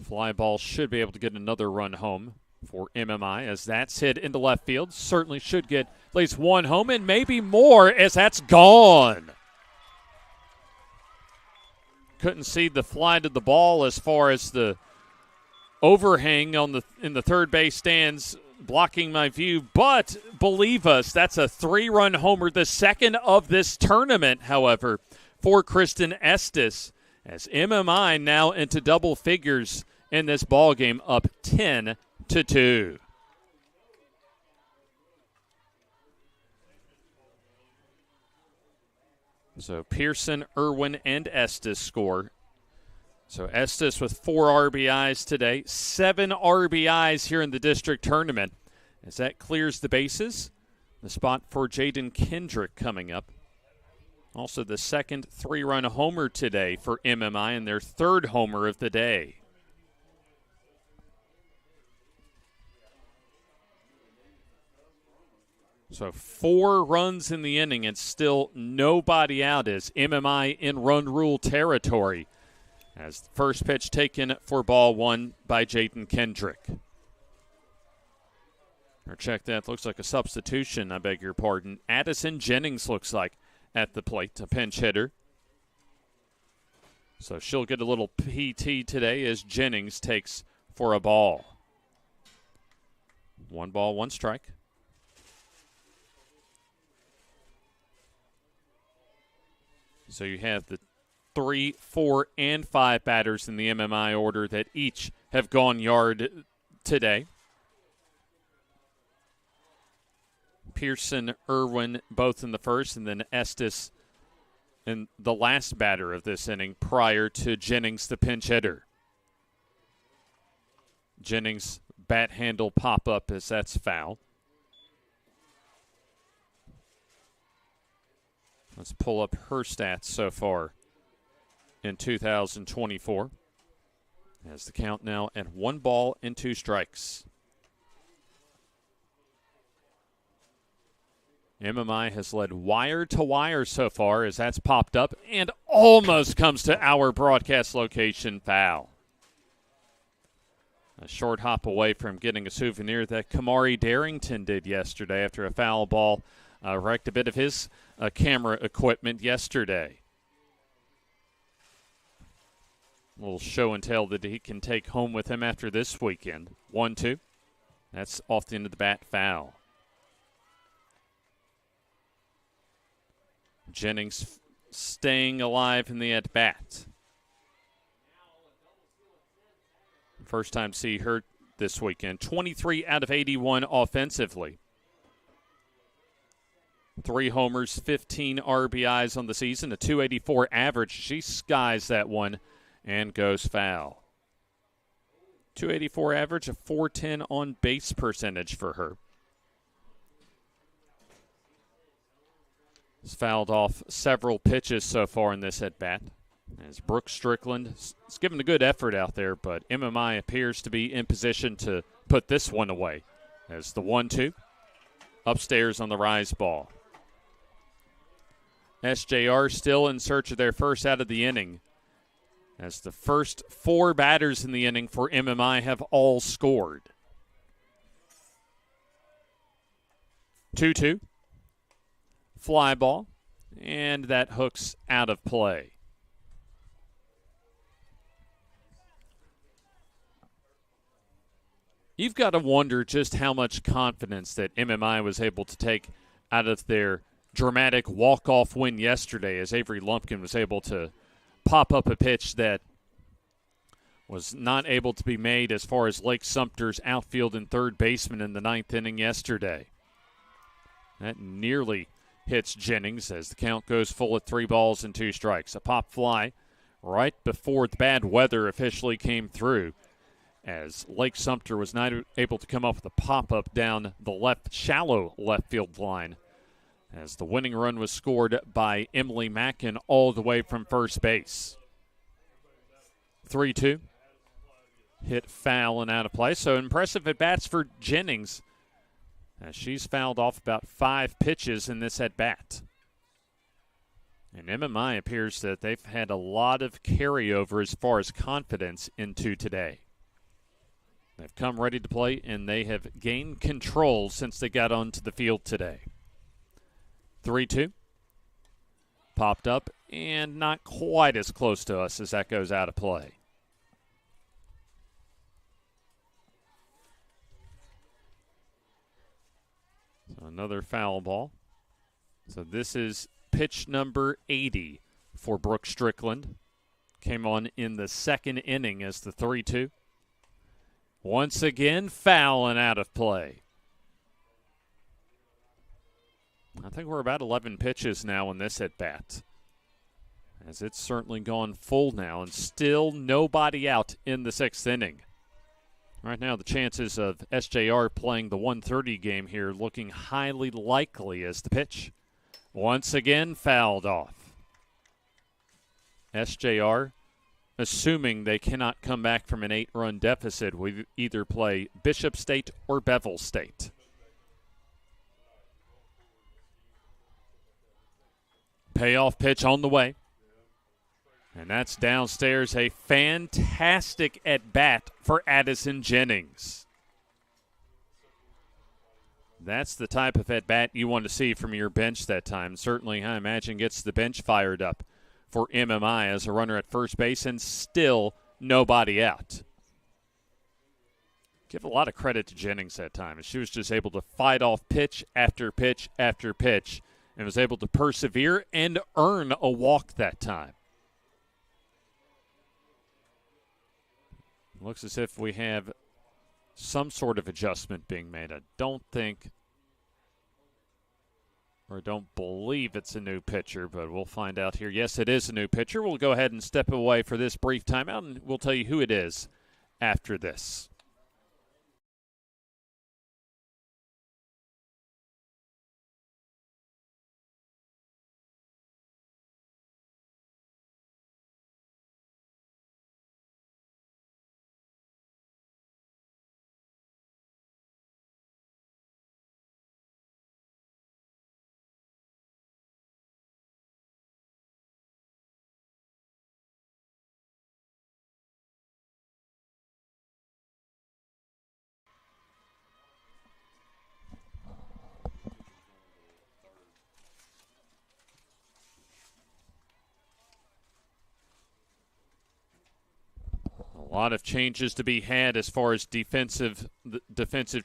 Fly ball should be able to get another run home for MMI, as that's hit into left field. Certainly should get at least one home and maybe more, as that's gone. Couldn't see the fly to the ball as far as the overhang in the third base stands blocking my view, but believe us, that's a 3-run homer, the second of this tournament, however, for Kristen Estes, as MMI now into double figures in this ball game, up 10-2. So Pearson, Irwin, and Estes score. So Estes with 4 RBIs today, 7 RBIs here in the district tournament. As that clears the bases, the spot for Jaden Kendrick coming up. Also the second 3-run homer today for MMI, and their 3rd homer of the day. So 4 runs in the inning and still nobody out, as MMI in run rule territory, as the first pitch taken for ball 1 by Jaden Kendrick. Or check that, looks like a substitution, I beg your pardon. Addison Jennings looks like at the plate, a pinch hitter. So she'll get a little PT today as Jennings takes for a ball. 1 ball, 1 strike. So you have the 3, 4, and 5 batters in the MMI order that each have gone yard today. Pearson, Irwin, both in the first, and then Estes in the last batter of this inning prior to Jennings, the pinch hitter. Jennings' bat handle pop-up as that's foul. Let's pull up her stats so far in 2024. As the count now at 1 ball and 2 strikes. MMI has led wire to wire so far, as that's popped up and almost comes to our broadcast location foul. A short hop away from getting a souvenir that Kamari Darrington did yesterday after a foul ball wrecked a bit of his camera equipment yesterday. A little show and tell that he can take home with him after this weekend. 1-2. That's off the end of the bat, foul. Jennings staying alive in the at-bat. First time see her this weekend. 23 out of 81 offensively. 3 homers, 15 RBIs on the season, a .284 average. She skies that one and goes foul. .284 average, a .410 on base percentage for her. Has fouled off several pitches so far in this at-bat. As Brooke Strickland is giving a good effort out there, but MMI appears to be in position to put this one away. As the 1-2 upstairs on the rise ball. SJR still in search of their first out of the inning, as the first 4 batters in the inning for MMI have all scored. 2-2. Fly ball, and that hooks out of play. You've got to wonder just how much confidence that MMI was able to take out of their dramatic walk-off win yesterday, as Avery Lumpkin was able to pop up a pitch that was not able to be made as far as Lake Sumter's outfield and third baseman in the 9th inning yesterday. That nearly hits Jennings as the count goes full at 3 balls and 2 strikes. A pop fly right before the bad weather officially came through, as Lake Sumter was not able to come up with a pop-up down the shallow left field line, as the winning run was scored by Emily Mackin all the way from first base. 3-2. Hit foul and out of play. So impressive at-bats for Jennings, as she's fouled off about 5 pitches in this at-bat. And MMI appears that they've had a lot of carryover as far as confidence into today. They've come ready to play, and they have gained control since they got onto the field today. 3-2. Popped up, and not quite as close to us as that goes out of play. So another foul ball. So this is pitch number 80 for Brooke Strickland. Came on in the 2nd inning as the 3-2. Once again, foul and out of play. I think we're about 11 pitches now in this at-bat, as it's certainly gone full now, and still nobody out in the 6th inning. Right now, the chances of SJR playing the 1:30 game here looking highly likely, as the pitch once again fouled off. SJR, assuming they cannot come back from an 8-run deficit, we either play Bishop State or Bevel State. Payoff pitch on the way. And that's downstairs. A fantastic at-bat for Addison Jennings. That's the type of at-bat you want to see from your bench that time. Certainly, I imagine, gets the bench fired up for MMI as a runner at first base, and still nobody out. Give a lot of credit to Jennings that time, as she was just able to fight off pitch after pitch after pitch, and was able to persevere and earn a walk that time. Looks as if we have some sort of adjustment being made. I don't think, or don't believe it's a new pitcher, but we'll find out here. Yes, it is a new pitcher. We'll go ahead and step away for this brief timeout, and we'll tell you who it is after this. A lot of changes to be had as far as defensive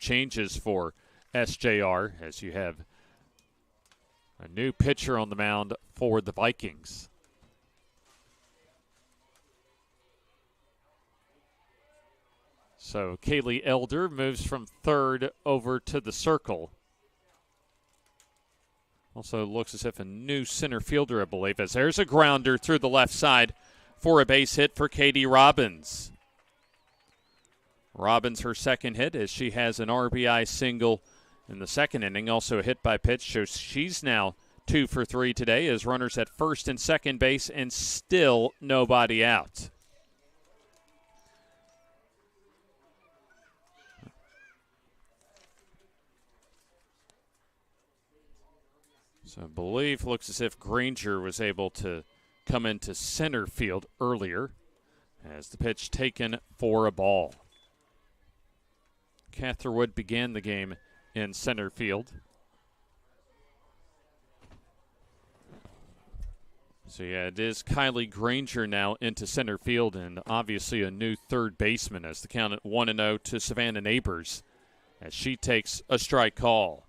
changes for SJR, as you have a new pitcher on the mound for the Vikings. So Kaylee Elder moves from third over to the circle. Also looks as if a new center fielder, I believe, as there's a grounder through the left side for a base hit for Katie Robbins. Robbins, her second hit, as she has an RBI single in the 2nd inning. Also a hit by pitch, so she's now 2 for 3 today as runners at first and second base, and still nobody out. So I believe looks as if Granger was able to come into center field earlier as the pitch taken for a ball. Catherwood began the game in center field. So, yeah, it is Kylie Granger now into center field, and obviously a new third baseman as the count at 1-0 to Savannah Neighbors as she takes a strike call.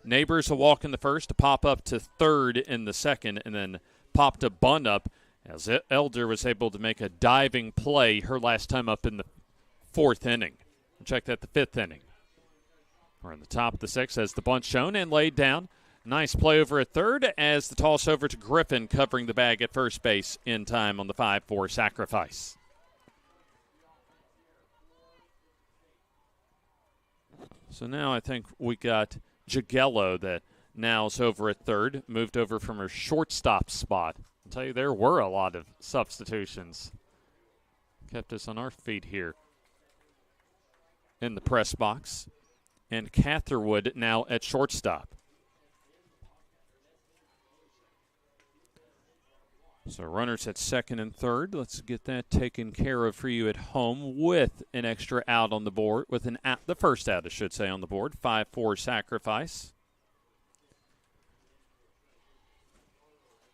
Neighbors a walk in the first, a pop up to third in the second, and then popped a bunt up as Elder was able to make a diving play her last time up in the fourth inning. Check that, the fifth inning. We're in the top of the sixth as the bunt shown and laid down. Nice play over at third as the toss over to Griffin covering the bag at first base in time on the 5-4 sacrifice. So now I think we got Jagello that now is over at third, moved over from her shortstop spot. I'll tell you, there were a lot of substitutions. Kept us on our feet here in the press box. And Catherwood now at shortstop. So runners at second and third. Let's get that taken care of for you at home with an extra out on the board, with an out, the first out, I should say, on the board. 5-4 sacrifice.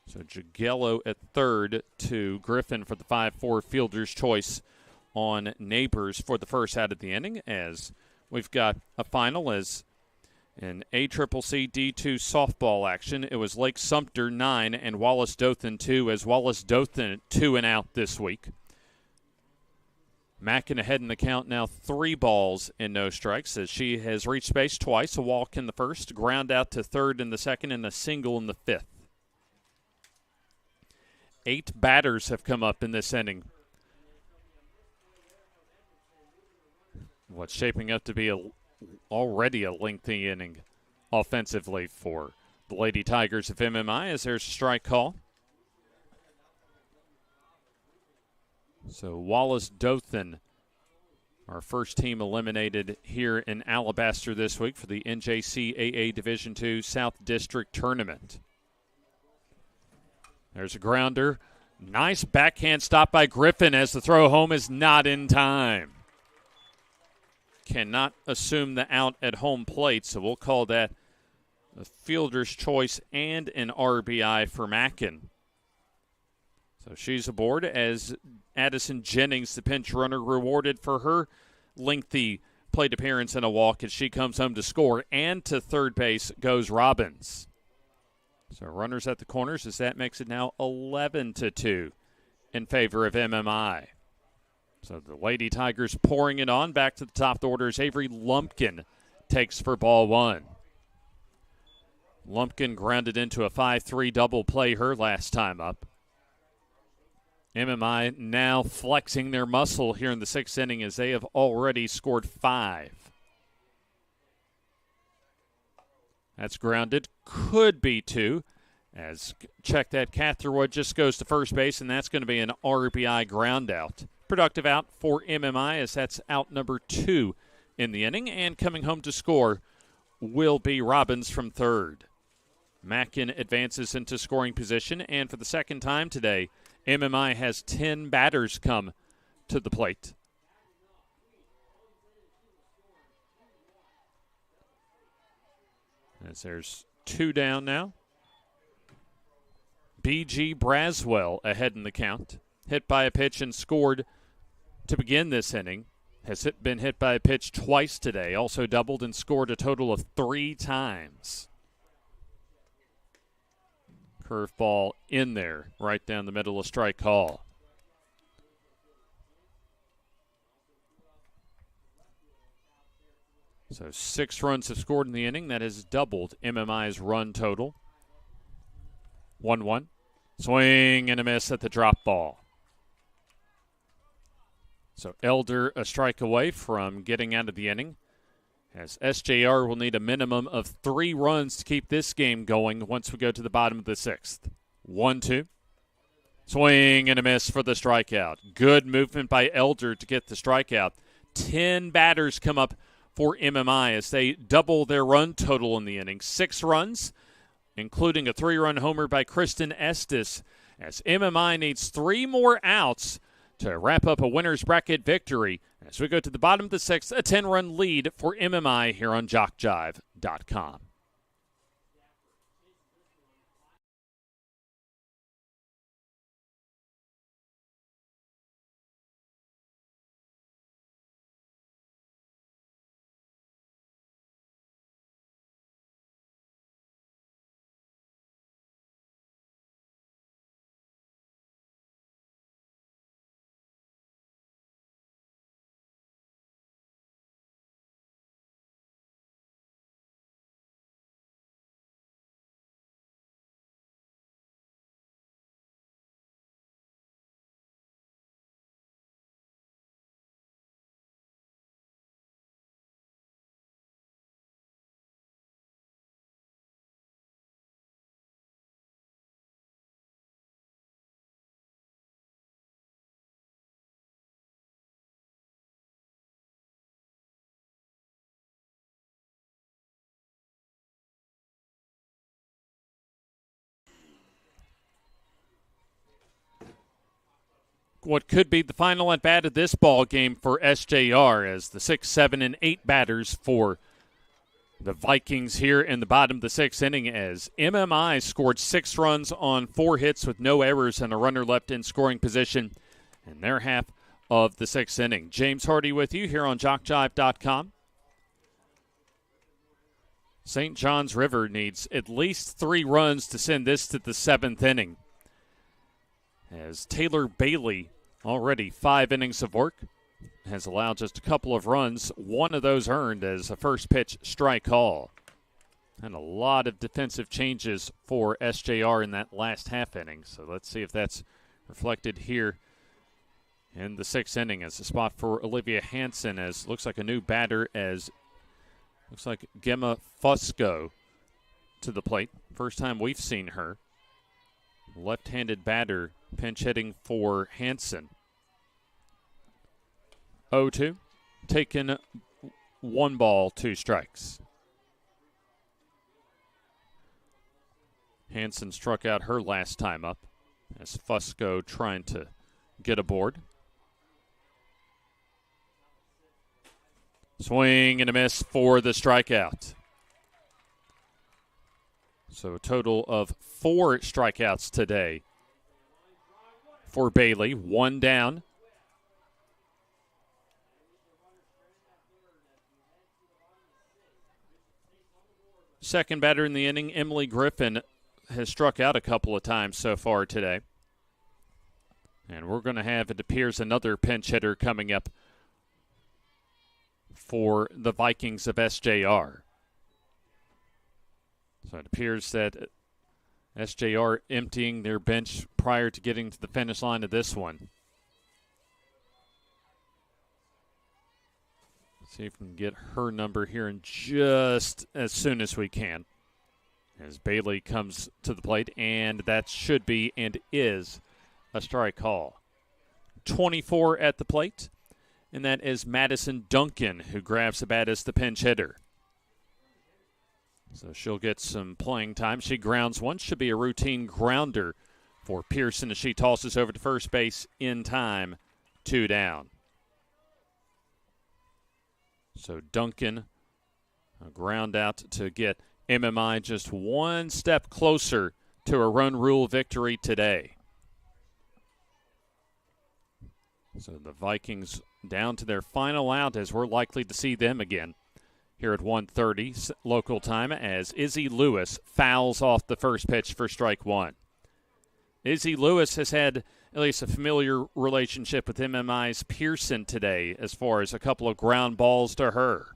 So Jagello at third to Griffin for the 5-4 fielder's choice on Neighbors for the first out of the inning, as we've got a final as in ACCC D2 softball action. It was Lake Sumter 9 and Wallace Dothan 2, as Wallace Dothan 2 and out this week. Mackin ahead in the count now, 3 balls and no strikes, as she has reached base twice, a walk in the first, ground out to third in the second, and a single in the fifth. 8 batters have come up in this inning. What's shaping up to be already a lengthy inning offensively for the Lady Tigers of MMI, as there's a strike call. So Wallace Dothan, our first team eliminated here in Alabaster this week for the NJCAA Division II South District Tournament. There's a grounder. Nice backhand stop by Griffin as the throw home is not in time. Cannot assume the out at home plate, so we'll call that a fielder's choice and an RBI for Mackin. So she's aboard as Addison Jennings, the pinch runner, rewarded for her lengthy plate appearance and a walk as she comes home to score, and to third base goes Robbins. So runners at the corners as that makes it now 11-2 in favor of MMI. So the Lady Tigers pouring it on. Back to the top of the order as Avery Lumpkin takes for ball one. Lumpkin grounded into a 5-3 double play her last time up. MMI now flexing their muscle here in the sixth inning as they have already scored 5. That's grounded. Could be 2. As check that, Catherwood just goes to first base, and that's going to be an RBI ground out. Productive out for MMI as that's out number 2 in the inning. And coming home to score will be Robbins from third. Mackin advances into scoring position, and for the second time today, MMI has 10 batters come to the plate. As there's 2 down now. B.G. Braswell ahead in the count. Hit by a pitch and scored to begin this inning. Has been hit by a pitch twice today. Also doubled and scored a total of 3 times. Curveball in there, right down the middle of strike call. So 6 runs have scored in the inning. That has doubled MMI's run total. 1-1. Swing and a miss at the drop ball. So Elder a strike away from getting out of the inning, as SJR will need a minimum of 3 runs to keep this game going once we go to the bottom of the 6th. 1-2. Swing and a miss for the strikeout. Good movement by Elder to get the strikeout. 10 batters come up for MMI as they double their run total in the inning. 6 runs including a 3-run homer by Kristen Estes, as MMI needs 3 more outs to wrap up a winner's bracket victory. As we go to the bottom of the 6th, a 10-run lead for MMI here on JockJive.com. What could be the final at bat of this ball game for SJR, as the 6, 7, and 8 batters for the Vikings here in the bottom of the 6th inning, as MMI scored 6 runs on 4 hits with no errors and a runner left in scoring position in their half of the 6th inning. James Hardy with you here on JockJive.com. St. John's River needs at least 3 runs to send this to the 7th inning, as Taylor Bailey, already 5 innings of work, has allowed just a couple of runs, 1 of those earned as a first pitch strike call. And a lot of defensive changes for SJR in that last half inning. So let's see if that's reflected here in the 6th inning, as a spot for Olivia Hansen, as looks like a new batter, as looks like Gemma Fusco to the plate. First time we've seen her. Left-handed batter pinch hitting for Hansen. 0-2, taken 1 ball, 2 strikes. Hansen struck out her last time up, as Fusco trying to get aboard. Swing and a miss for the strikeout. So a total of 4 strikeouts today for Bailey. 1 down. Second batter in the inning, Emily Griffin, has struck out a couple of times so far today. And we're going to have, it appears, another pinch hitter coming up for the Vikings of SJR. So it appears that SJR emptying their bench prior to getting to the finish line of this one. See if we can get her number here in just as soon as we can, as Bailey comes to the plate, and that should be and is a strike call. 24 at the plate, and that is Madison Duncan, who grabs the bat as the pinch hitter. So she'll get some playing time. She grounds one. Should be a routine grounder for Pearson as she tosses over to first base in time. 2 down. So Duncan, a ground out to get MMI just 1 step closer to a run rule victory today. So the Vikings down to their final out, as we're likely to see them again here at 1:30 local time, as Izzy Lewis fouls off the first pitch for strike 1. Izzy Lewis has had at least a familiar relationship with MMI's Pearson today, as far as a couple of ground balls to her.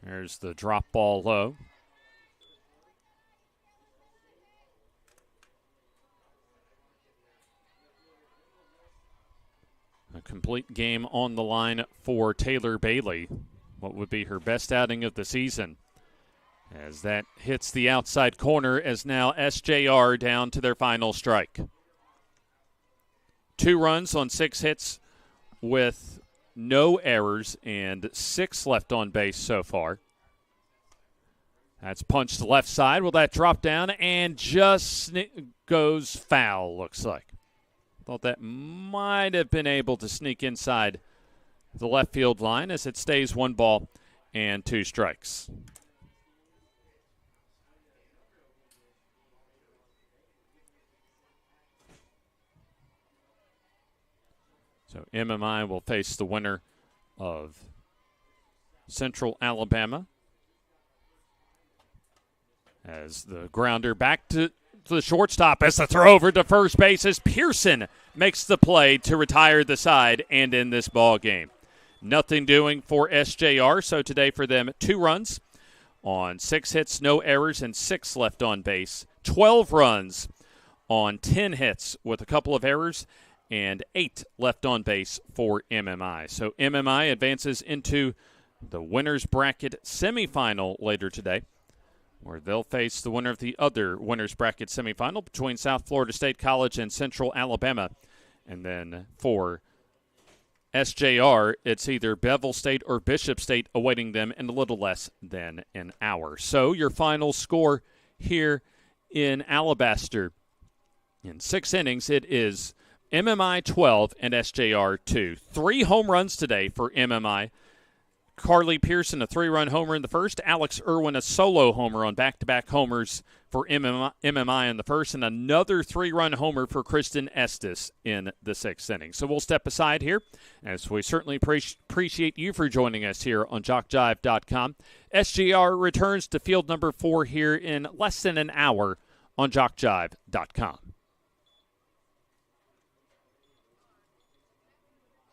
There's the drop ball low. A complete game on the line for Taylor Bailey. What would be her best outing of the season, as that hits the outside corner, as now SJR down to their final strike. 2 runs on 6 hits with no errors and 6 left on base so far. That's punched to the left side. Will that drop down and just goes foul, looks like. Thought that might have been able to sneak inside the left field line as it stays 1 ball and 2 strikes. So MMI will face the winner of Central Alabama. As the grounder back to the shortstop as the throw over to first base as Pearson makes the play to retire the side and end this ball game. Nothing doing for SJR, so today for them 2 runs on 6 hits, no errors, and 6 left on base. 12 runs on 10 hits with a couple of errors and 8 left on base for MMI. So MMI advances into the winner's bracket semifinal later today, where they'll face the winner of the other winner's bracket semifinal between South Florida State College and Central Alabama. And then for SJR, it's either Bevel State or Bishop State awaiting them in a little less than an hour. So your final score here in Alabaster. In 6 innings, it is MMI 12 and SJR 2. 3 home runs today for MMI. Carly Pearson, a 3-run homer in the first. Alex Irwin, a solo homer on back-to-back homers for MMI in the first. And another 3-run homer for Kristen Estes in the 6th inning. So we'll step aside here, as we certainly appreciate you for joining us here on JockJive.com. SGR returns to field number 4 here in less than an hour on JockJive.com.